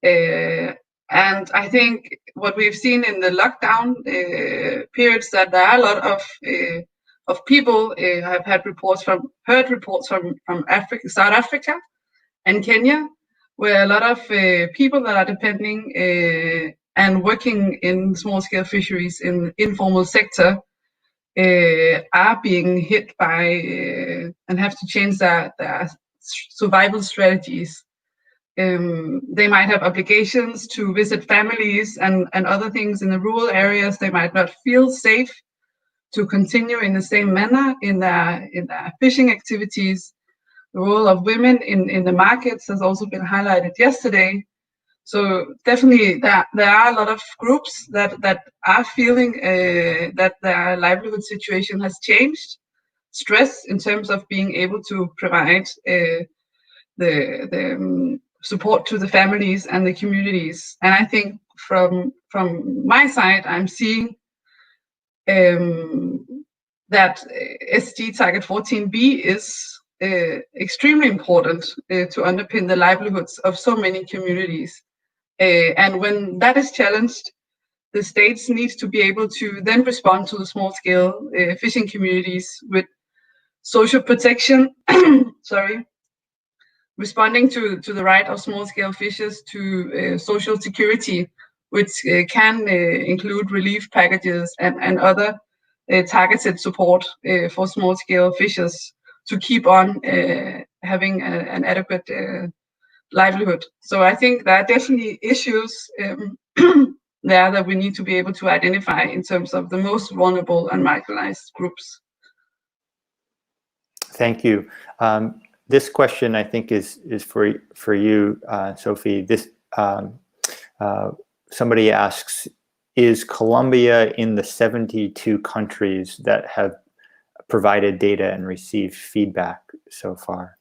And I think what we've seen in the lockdown periods, that there are a lot of people have heard reports from Africa, South Africa and Kenya, where a lot of people that are depending and working in small-scale fisheries in the informal sector are being hit by and have to change their survival strategies. They might have obligations to visit families and other things in the rural areas. They might not feel safe to continue in the same manner in their fishing activities. The role of women in the markets has also been highlighted yesterday. So definitely there are a lot of groups that are feeling that their livelihood situation has changed. Stress in terms of being able to provide the support to the families and the communities. And I think from my side, I'm seeing that SDG target 14B is extremely important to underpin the livelihoods of so many communities. And when that is challenged, the states need to be able to then respond to the small-scale fishing communities with social protection, responding to the right of small-scale fishers to social security, which can include relief packages and other targeted support for small-scale fishers to keep on having an adequate livelihood. So I think there are definitely issues there that we need to be able to identify in terms of the most vulnerable and marginalized groups. Thank you. This question, I think, is for you, Sophie. This somebody asks, is Colombia in the 72 countries that have provided data and received feedback so far?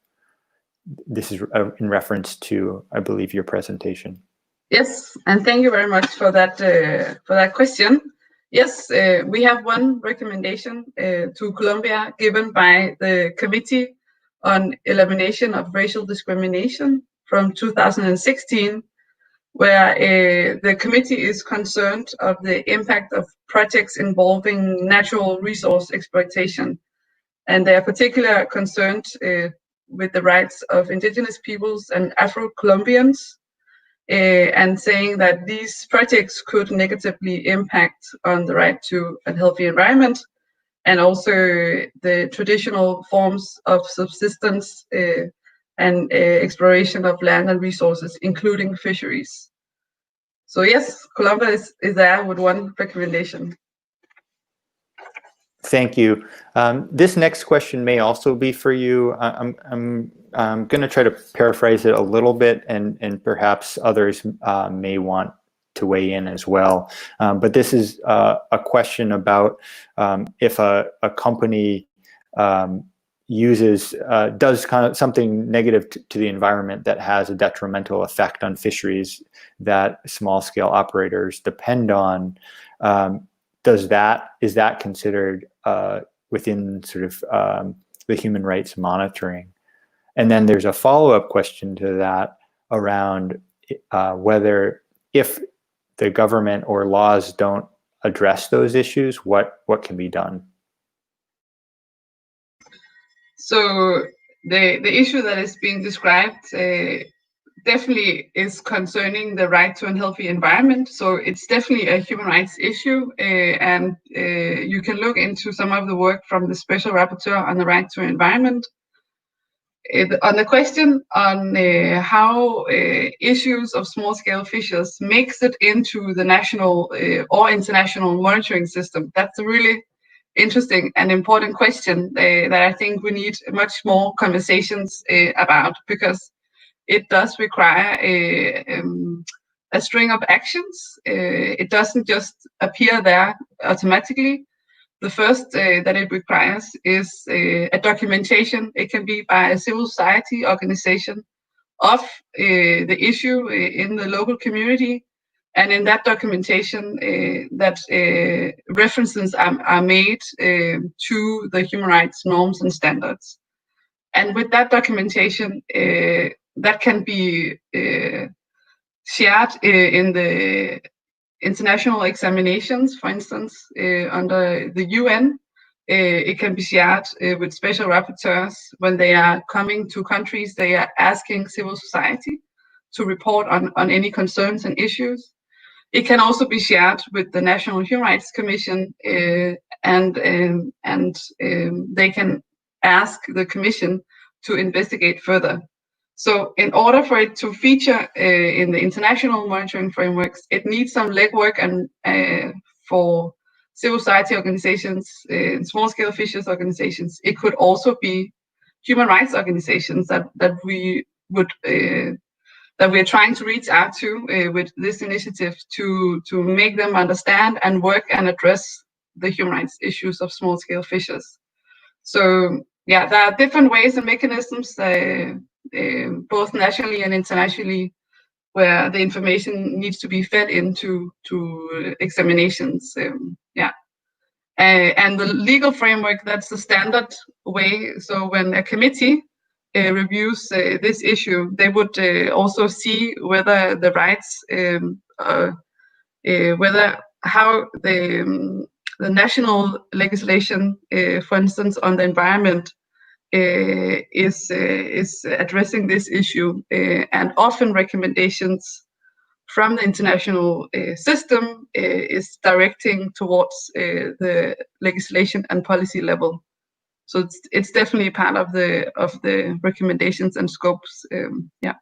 This is in reference to, I believe, your presentation. Yes, and thank you very much for that question. Yes, we have one recommendation to Colombia given by the Committee on Elimination of Racial Discrimination from 2016, where the committee is concerned of the impact of projects involving natural resource exploitation. And they are particularly concerned with the rights of indigenous peoples and Afro-Colombians, and saying that these projects could negatively impact on the right to a healthy environment and also the traditional forms of subsistence and exploration of land and resources, including fisheries. So yes, Colombia is there with one recommendation. Thank you. This next question may also be for you. I'm going to try to paraphrase it a little bit, and perhaps others may want to weigh in as well. But this is a question about if a company does kind of something negative to the environment that has a detrimental effect on fisheries that small-scale operators depend on. Is that considered within sort of the human rights monitoring? And then there's a follow-up question to that around whether, if the government or laws don't address those issues, what can be done? So the issue that is being described definitely is concerning the right to a healthy environment. So it's definitely a human rights issue, and you can look into some of the work from the Special Rapporteur on the right to environment. On the question on how issues of small-scale fisheries makes it into the national or international monitoring system, that's a really interesting and important question that I think we need much more conversations about, because it does require a string of actions. It doesn't just appear there automatically. The first that it requires is a documentation. It can be by a civil society organization of the issue in the local community. And in that documentation, that references are made to the human rights norms and standards. And with that documentation, that can be shared in the international examinations, for instance, under the UN. It can be shared with special rapporteurs when they are coming to countries. They are asking civil society to report on any concerns and issues. It can also be shared with the National Human Rights Commission, and they can ask the Commission to investigate further. So in order for it to feature in the international monitoring frameworks, it needs some legwork, and for civil society organizations, small-scale fisheries organizations, it could also be human rights organizations that we would that we're trying to reach out to with this initiative to make them understand and work and address the human rights issues of small-scale fisheries. So yeah, there are different ways and mechanisms, both nationally and internationally, where the information needs to be fed into examinations. And the legal framework, that's the standard way. So when a committee reviews this issue, they would also see whether the rights, whether how the national legislation, for instance, on the environment, is addressing this issue, and often recommendations from the international system is directing towards the legislation and policy level. So it's definitely part of the recommendations and scopes. Yeah.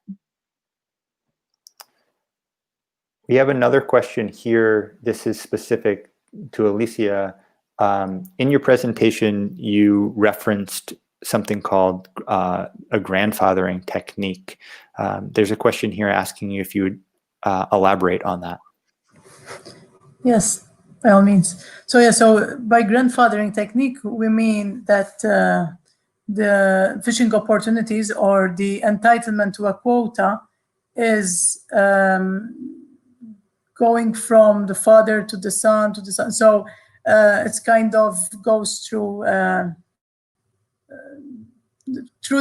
We have another question here. This is specific to Alicia. In your presentation, you referenced something called a grandfathering technique. There's a question here asking you if you would elaborate on that. Yes, by all means. So yeah, so by grandfathering technique, we mean that the fishing opportunities or the entitlement to a quota is going from the father to the son to the son. So it's kind of goes through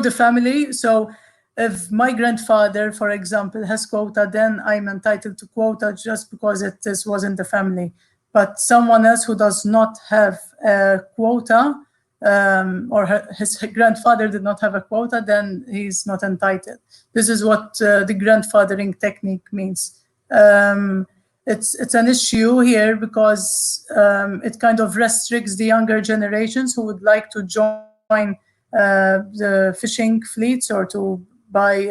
the family. So if my grandfather, for example, has quota, then I'm entitled to quota just because this was in the family. But someone else who does not have a quota, or his grandfather did not have a quota, then he's not entitled. This is what the grandfathering technique means. It's an issue here because it kind of restricts the younger generations who would like to join the fishing fleets or to buy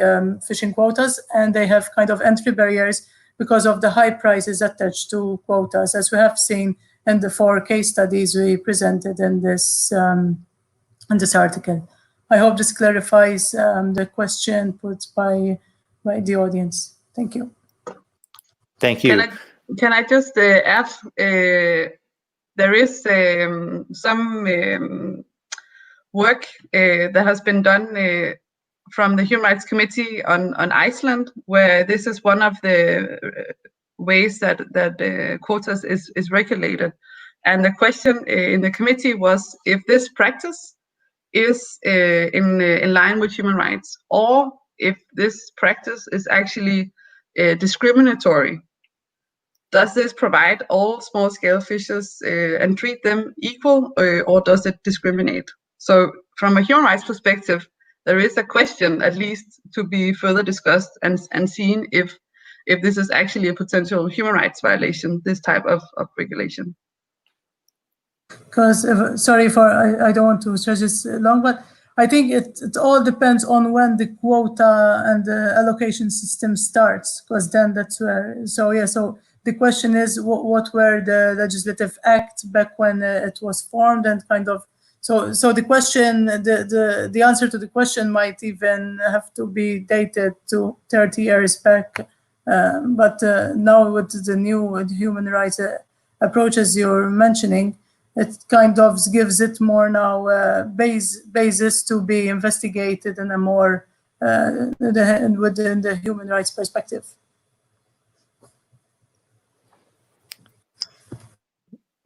fishing quotas, and they have kind of entry barriers because of the high prices attached to quotas, as we have seen in the 4 case studies we presented in this article. I hope this clarifies the question put by the audience. Thank you. Thank you. Can I just add, there is some work that has been done from the Human Rights Committee on Iceland, where this is one of the ways that quotas is regulated. And the question in the committee was if this practice is in line with human rights, or if this practice is actually discriminatory. Does this provide all small-scale fishers and treat them equal, or does it discriminate? So from a human rights perspective, there is a question, at least, to be further discussed and seen if this is actually a potential human rights violation, this type of regulation. Because, I don't want to stretch this long, but I think it all depends on when the quota and the allocation system starts, because then that's where, so the question is what were the legislative acts back when it was formed, and kind of, so the question, the answer to the question might even have to be dated to 30 years back. But now with the new human rights approaches you're mentioning, it kind of gives it more now basis to be investigated in a more within the human rights perspective.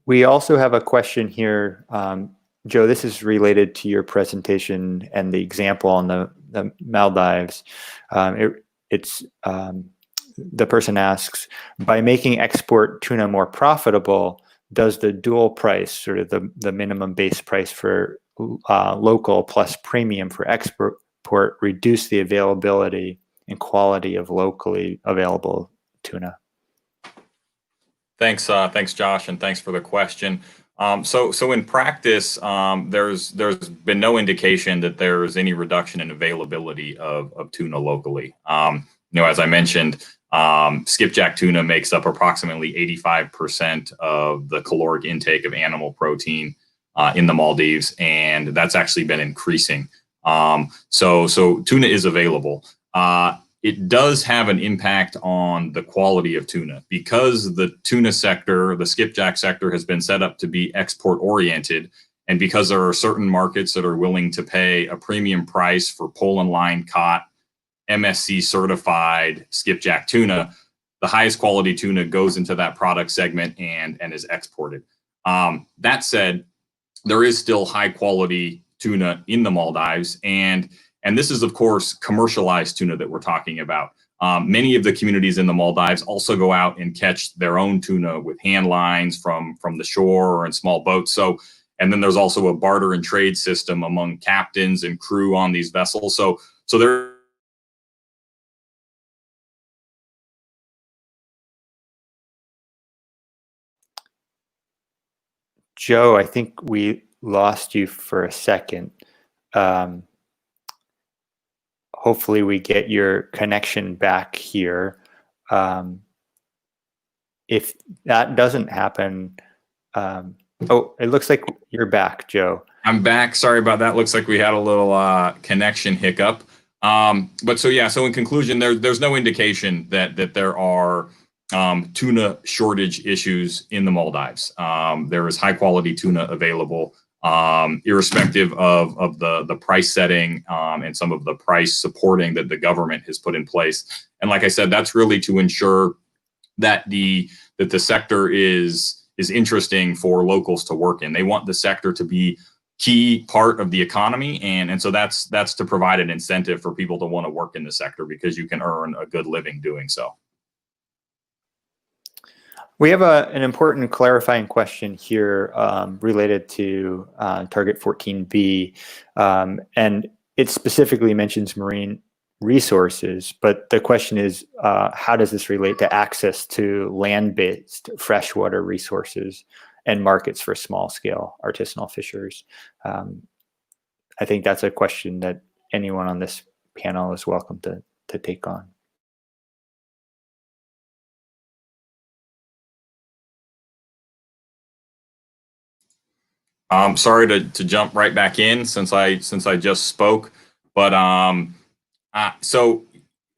We also have a question here. Joe, this is related to your presentation and the example on the Maldives. The person asks, by making export tuna more profitable, does the dual price, sort of the minimum base price for local plus premium for export, reduce the availability and quality of locally available tuna? Thanks, Josh, and thanks for the question. So in practice, there's been no indication that there's any reduction in availability of tuna locally. As I mentioned, skipjack tuna makes up approximately 85% of the caloric intake of animal protein in the Maldives, and that's actually been increasing. So tuna is available. It does have an impact on the quality of tuna because the tuna sector, the skipjack sector, has been set up to be export oriented. And because there are certain markets that are willing to pay a premium price for pole and line caught, MSC certified skipjack tuna, the highest quality tuna goes into that product segment and is exported. That said, there is still high quality tuna in the Maldives, and this is, of course, commercialized tuna that we're talking about. Many of the communities in the Maldives also go out and catch their own tuna with hand lines from the shore or in small boats. And then there's also a barter and trade system among captains and crew on these vessels. So there. Joe, I think we lost you for a second. Hopefully we get your connection back here. If that doesn't happen, oh, it looks like you're back, Joe. I'm back. Sorry about that. Looks like we had a little connection hiccup. So in conclusion, there's no indication that there are tuna shortage issues in the Maldives. There is high quality tuna available, irrespective of the price setting and some of the price supporting that the government has put in place. And like I said, that's really to ensure that the sector is interesting for locals to work in. They want the sector to be key part of the economy, and so that's to provide an incentive for people to want to work in the sector, because you can earn a good living doing so. We have an important clarifying question here related to Target 14B, and it specifically mentions marine resources, but the question is, how does this relate to access to land-based freshwater resources and markets for small-scale artisanal fishers? I think that's a question that anyone on this panel is welcome to take on. I'm sorry to jump right back in since I just spoke, but so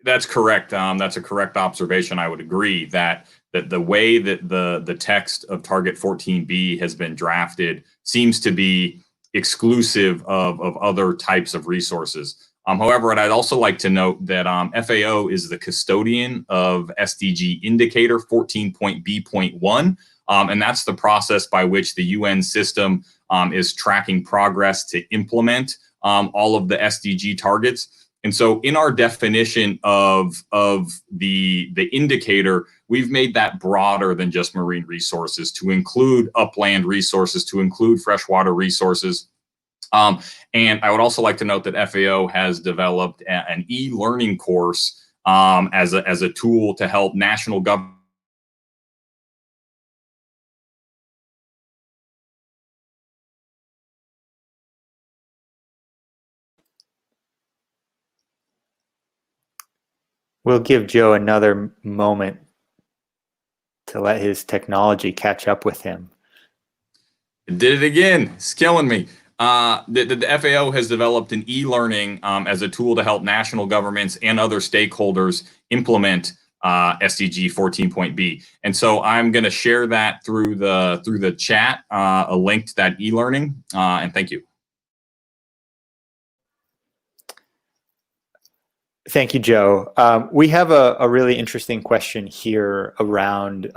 that's correct. That's a correct observation. I would agree that the way that the text of Target 14B has been drafted seems to be exclusive of other types of resources. However, I'd also like to note that FAO is the custodian of SDG Indicator 14.B.1, and that's the process by which the UN system is tracking progress to implement all of the SDG targets. And so in our definition of the indicator, we've made that broader than just marine resources to include upland resources, to include freshwater resources. And I would also like to note that FAO has developed an e-learning course as a tool to help national governments. We'll give Joe another moment to let his technology catch up with him. It did it again. It's killing me. The FAO has developed an e-learning as a tool to help national governments and other stakeholders implement SDG 14.B. And so I'm going to share that through the chat, a link to that e-learning, and thank you. Thank you, Joe. We have a really interesting question here around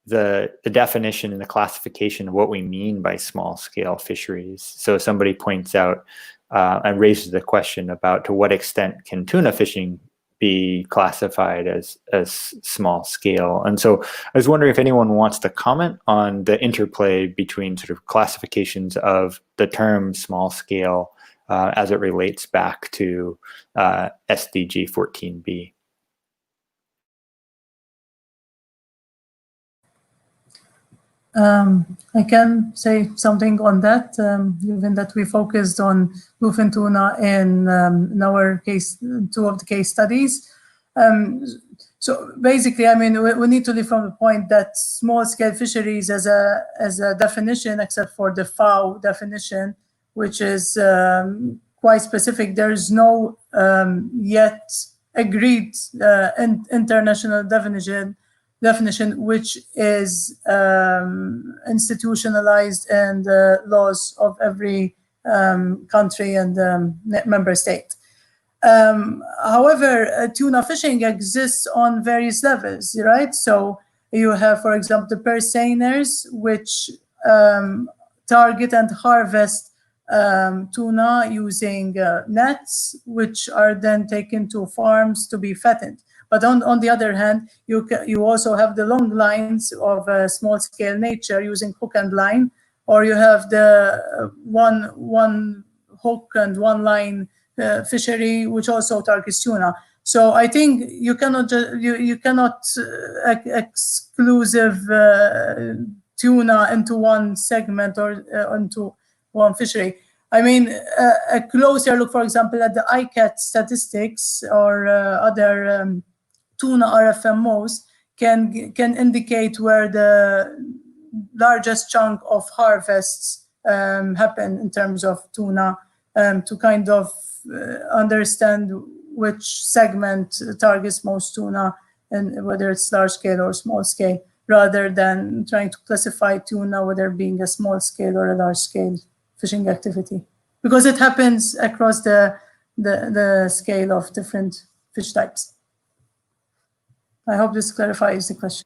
the definition and the classification of what we mean by small-scale fisheries. So somebody points out and raises the question about to what extent can tuna fishing be classified as small-scale. And so I was wondering if anyone wants to comment on the interplay between sort of classifications of the term small-scale as it relates back to SDG 14B. I can say something on that, given that we focused on bluefin tuna in our case, 2 of the case studies. So basically, I mean, we need to live from the point that small-scale fisheries as a definition, except for the FAO definition, which is quite specific. There is no yet agreed international definition which is institutionalized in the laws of every country and member state. However, tuna fishing exists on various levels, right? So you have, for example, the purse seiners, which target and harvest tuna using nets, which are then taken to farms to be fattened. But on the other hand, you also have the long lines of small-scale nature using hook and line, or you have the one hook and one line fishery, which also targets tuna. So I think you cannot exclusive tuna into one segment or into one fishery. I mean, a closer look, for example, at the ICAT statistics or other tuna RFMOs can indicate where the largest chunk of harvests happen in terms of tuna, to kind of understand which segment targets most tuna, and whether it's large scale or small scale, rather than trying to classify tuna whether being a small scale or a large scale fishing activity, because it happens across the scale of different fish types. I hope this clarifies the question.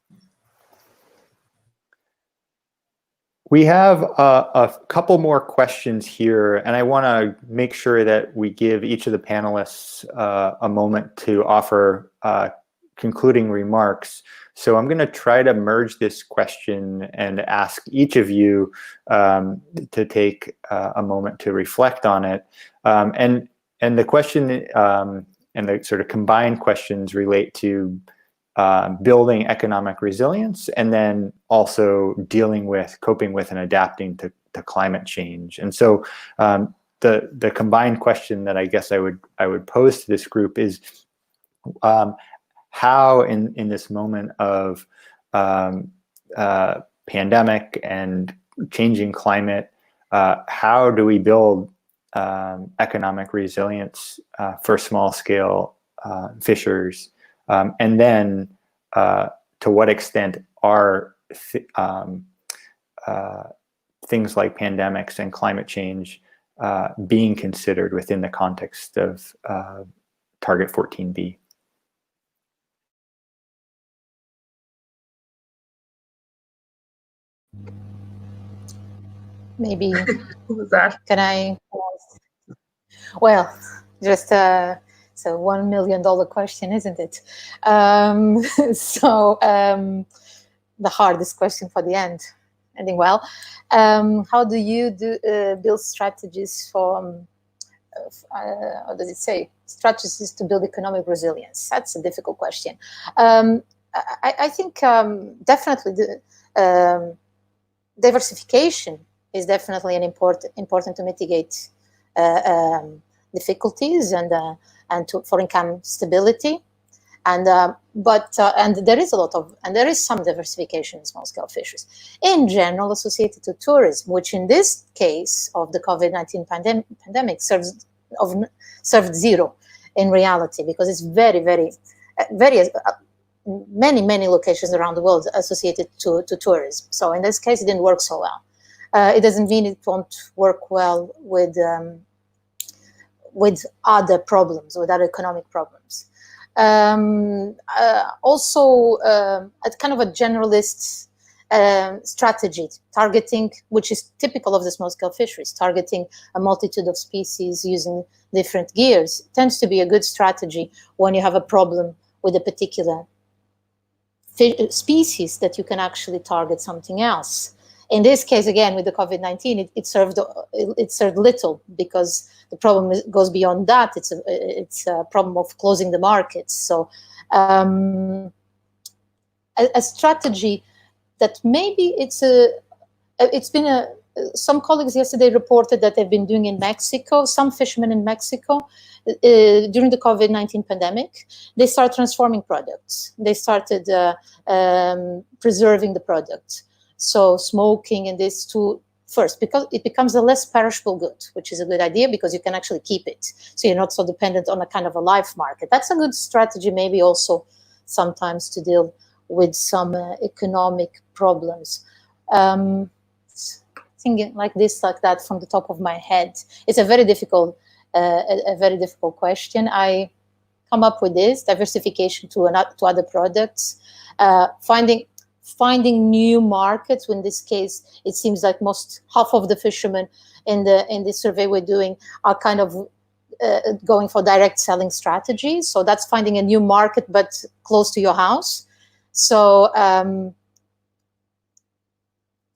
We have a couple more questions here, and I want to make sure that we give each of the panelists a moment to offer concluding remarks. So I'm going to try to merge this question and ask each of you to take a moment to reflect on it. And the question and the sort of combined questions relate to building economic resilience, and then also dealing with, coping with, and adapting to climate change. And so the combined question that I guess I would pose to this group is how in this moment of pandemic and changing climate, how do we build economic resilience for small scale fishers? And then to what extent are things like pandemics and climate change being considered within the context of Target 14B? Maybe. Who was that? Can I? Well, just it's a $1 million question, isn't it? The hardest question for the end. Ending well. How do you build strategies for? What does it say? Strategies to build economic resilience. That's a difficult question. I think definitely the diversification is definitely an important to mitigate difficulties and for income stability, but there is some diversification in small scale fisheries in general associated to tourism, which in this case of the COVID-19 pandemic served zero in reality, because it's very many locations around the world associated to tourism. So in this case, it didn't work so well. It doesn't mean it won't work well with other problems, with other economic problems. Also, a kind of a generalist strategy, targeting, which is typical of the small-scale fisheries, targeting a multitude of species using different gears, tends to be a good strategy when you have a problem with a particular species that you can actually target something else. In this case, again, with the COVID-19, it served little, because the problem goes beyond that. It's a problem of closing the markets. So a strategy that maybe some colleagues yesterday reported that they've been doing in Mexico, some fishermen in Mexico, during the COVID-19 pandemic, they started transforming products. They started preserving the product. So smoking and this too, first, because it becomes a less perishable good, which is a good idea because you can actually keep it. So you're not so dependent on a kind of a live market. That's a good strategy, maybe also sometimes to deal with some economic problems. Thinking like that from the top of my head, it's a very difficult question. I come up with this diversification to other products, finding new markets. In this case, it seems like half of the fishermen in the survey we're doing are kind of going for direct selling strategies. So that's finding a new market, but close to your house. So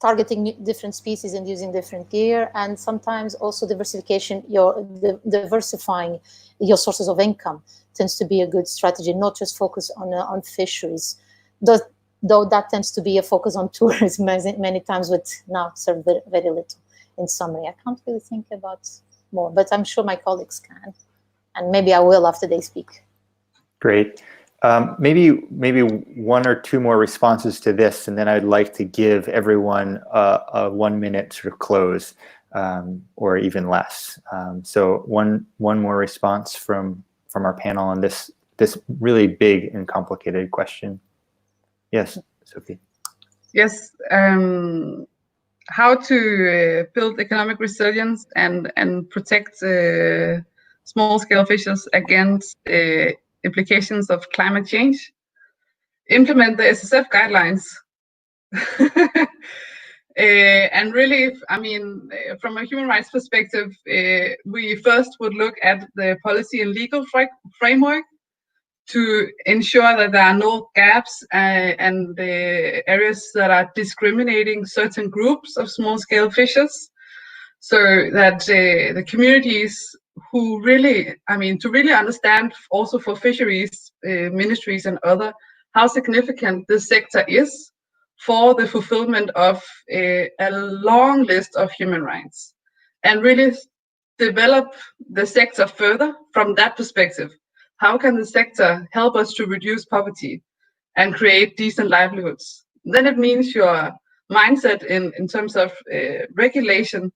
targeting different species and using different gear, and sometimes also diversifying your sources of income tends to be a good strategy, not just focus on fisheries. Though that tends to be a focus on tourism many times, with now served very little. In summary, I can't really think about more, but I'm sure my colleagues can, and maybe I will after they speak. Great. Maybe one or two more responses to this, and then I'd like to give everyone a 1 minute sort of close, or even less. So one more response from our panel on this really big and complicated question. Yes, Sophie. Yes, how to build economic resilience and protect small-scale fishers against implications of climate change implement the SSF guidelines. And really, I mean, from a human rights perspective, we first would look at the policy and legal framework to ensure that there are no gaps and areas that are discriminating certain groups of small-scale fishers, so that the communities who really, I mean, to really understand also for fisheries ministries and other, how significant this sector is for the fulfillment of a long list of human rights, and really develop the sector further from that perspective. How can the sector help us to reduce poverty and create decent livelihoods? Then it means your mindset in terms of regulation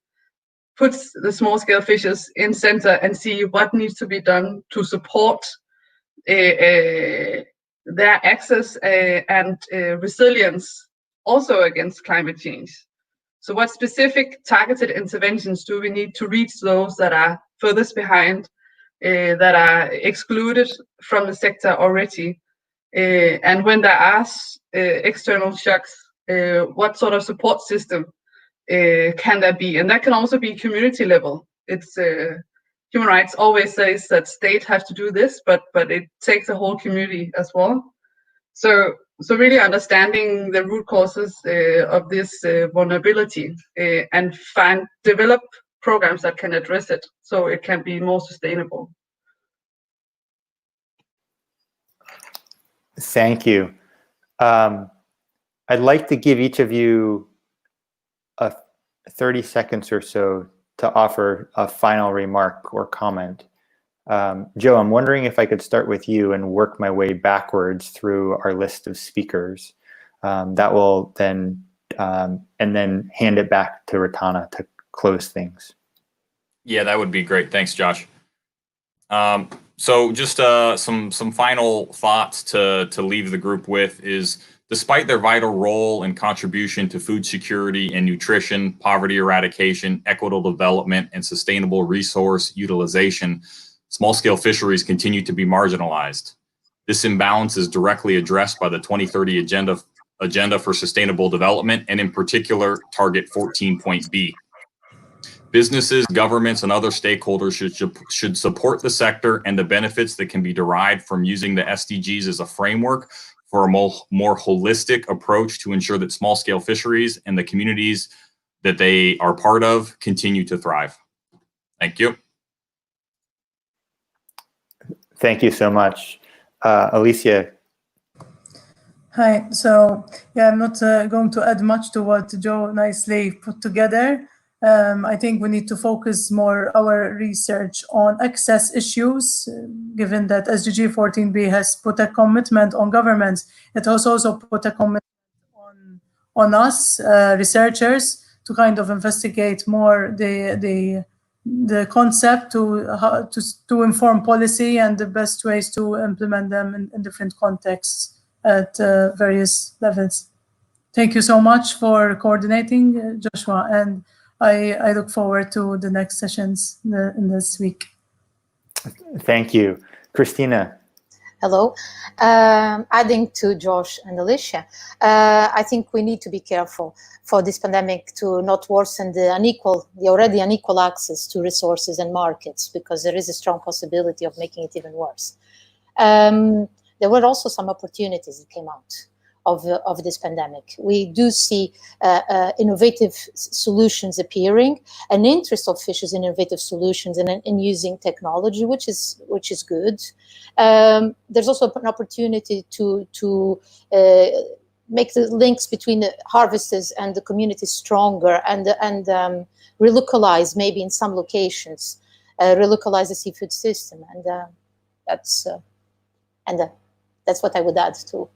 puts the small-scale fishers in center and see what needs to be done to support their access and resilience also against climate change. So what specific targeted interventions do we need to reach those that are furthest behind, that are excluded from the sector already? And when there are external shocks, what sort of support system can there be? And that can also be community level. It's human rights always says that state have to do this, but it takes a whole community as well. So really understanding the root causes of this vulnerability and develop programs that can address it so it can be more sustainable. Thank you. I'd like to give each of you 30 seconds or so to offer a final remark or comment. Joe, I'm wondering if I could start with you and work my way backwards through our list of speakers. That will then, and then hand it back to Ratana to close things. Yeah, that would be great. Thanks, Josh. So just some final thoughts to leave the group with is, despite their vital role and contribution to food security and nutrition, poverty eradication, equitable development, and sustainable resource utilization, small-scale fisheries continue to be marginalized. This imbalance is directly addressed by the 2030 Agenda for Sustainable Development, and in particular, Target 14.B. Businesses, governments, and other stakeholders should support the sector and the benefits that can be derived from using the SDGs as a framework for a more holistic approach to ensure that small-scale fisheries and the communities that they are part of continue to thrive. Thank you. Thank you so much. Alicia. Hi. So, yeah, I'm not going to add much to what Joe nicely put together. I think we need to focus more our research on access issues, given that SDG 14B has put a commitment on governments. It has also put a commitment on us, researchers, to kind of investigate more the concept to inform policy and the best ways to implement them in different contexts at various levels. Thank you so much for coordinating, Joshua, and I look forward to the next sessions in this week. Thank you. Christina. Hello. Adding to Josh and Alicia, I think we need to be careful for this pandemic to not worsen the already unequal access to resources and markets, because there is a strong possibility of making it even worse. There were also some opportunities that came out of this pandemic. We do see innovative solutions appearing, an interest of fishers in innovative solutions and in using technology, which is good. There's also an opportunity to make the links between the harvesters and the community stronger, and relocalize, maybe in some locations, relocalize the seafood system, and that's what I would add to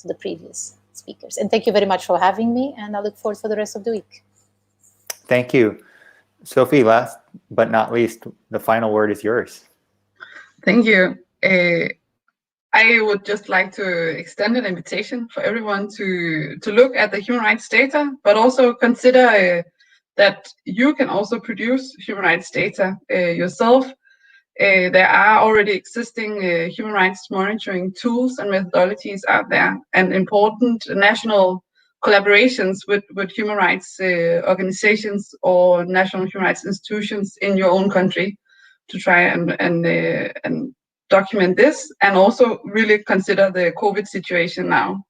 the previous speakers. And thank you very much for having me, and I look forward for the rest of the week. Thank you. Sophie, last but not least, the final word is yours. Thank you. I would just like to extend an invitation for everyone to look at the human rights data, but also consider that you can also produce human rights data yourself. There are already existing human rights monitoring tools and methodologies out there, and important national collaborations with human rights organizations or national human rights institutions in your own country to try and document this, and also really consider the COVID situation now.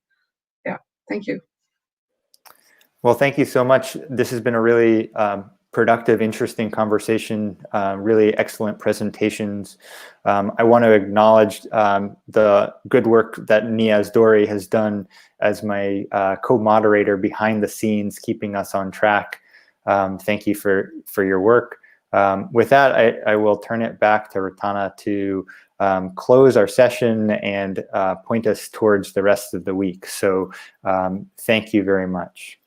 Yeah, thank you. Well, thank you so much. This has been a really productive, interesting conversation, really excellent presentations. I want to acknowledge the good work that Niaz Dori has done as my co-moderator behind the scenes, keeping us on track. Thank you for your work. With that, I will turn it back to Ratana to close our session and point us towards the rest of the week. So thank you very much.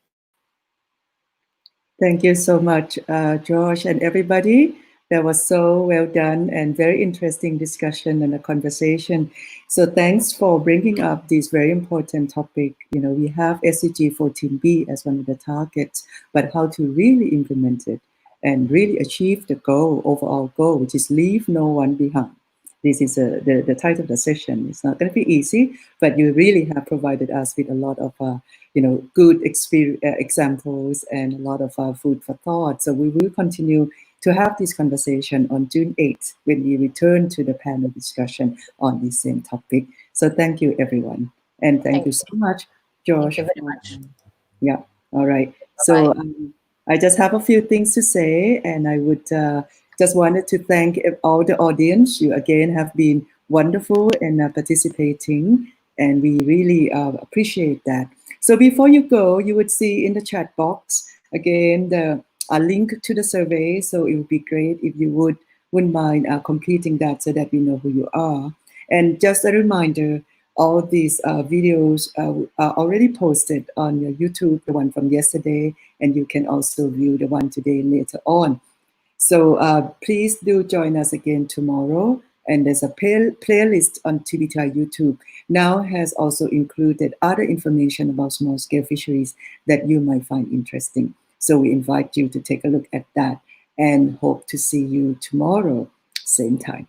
Thank you so much, Josh, and everybody. That was so well done and very interesting discussion and a conversation. So thanks for bringing up this very important topic. You know, we have SDG 14B as one of the targets, but how to really implement it and really achieve the goal, overall goal, which is leave no one behind. This is the title of the session. It's not going to be easy, but you really have provided us with a lot of good examples and a lot of food for thought. So we will continue to have this conversation on June 8th when we return to the panel discussion on the same topic. So thank you, everyone. And thank you so much, Josh. Thank you very much. Yeah, all right. So I just have a few things to say, and I would just wanted to thank all the audience. You again have been wonderful in participating, and we really appreciate that. So before you go, you would see in the chat box again a link to the survey. So it would be great if you wouldn't mind completing that so that we know who you are. And just a reminder, all these videos are already posted on your YouTube, the one from yesterday, and you can also view the one today later on. So please do join us again tomorrow. And there's a playlist on TBTI YouTube now has also included other information about small-scale fisheries that you might find interesting. So we invite you to take a look at that and hope to see you tomorrow, same time.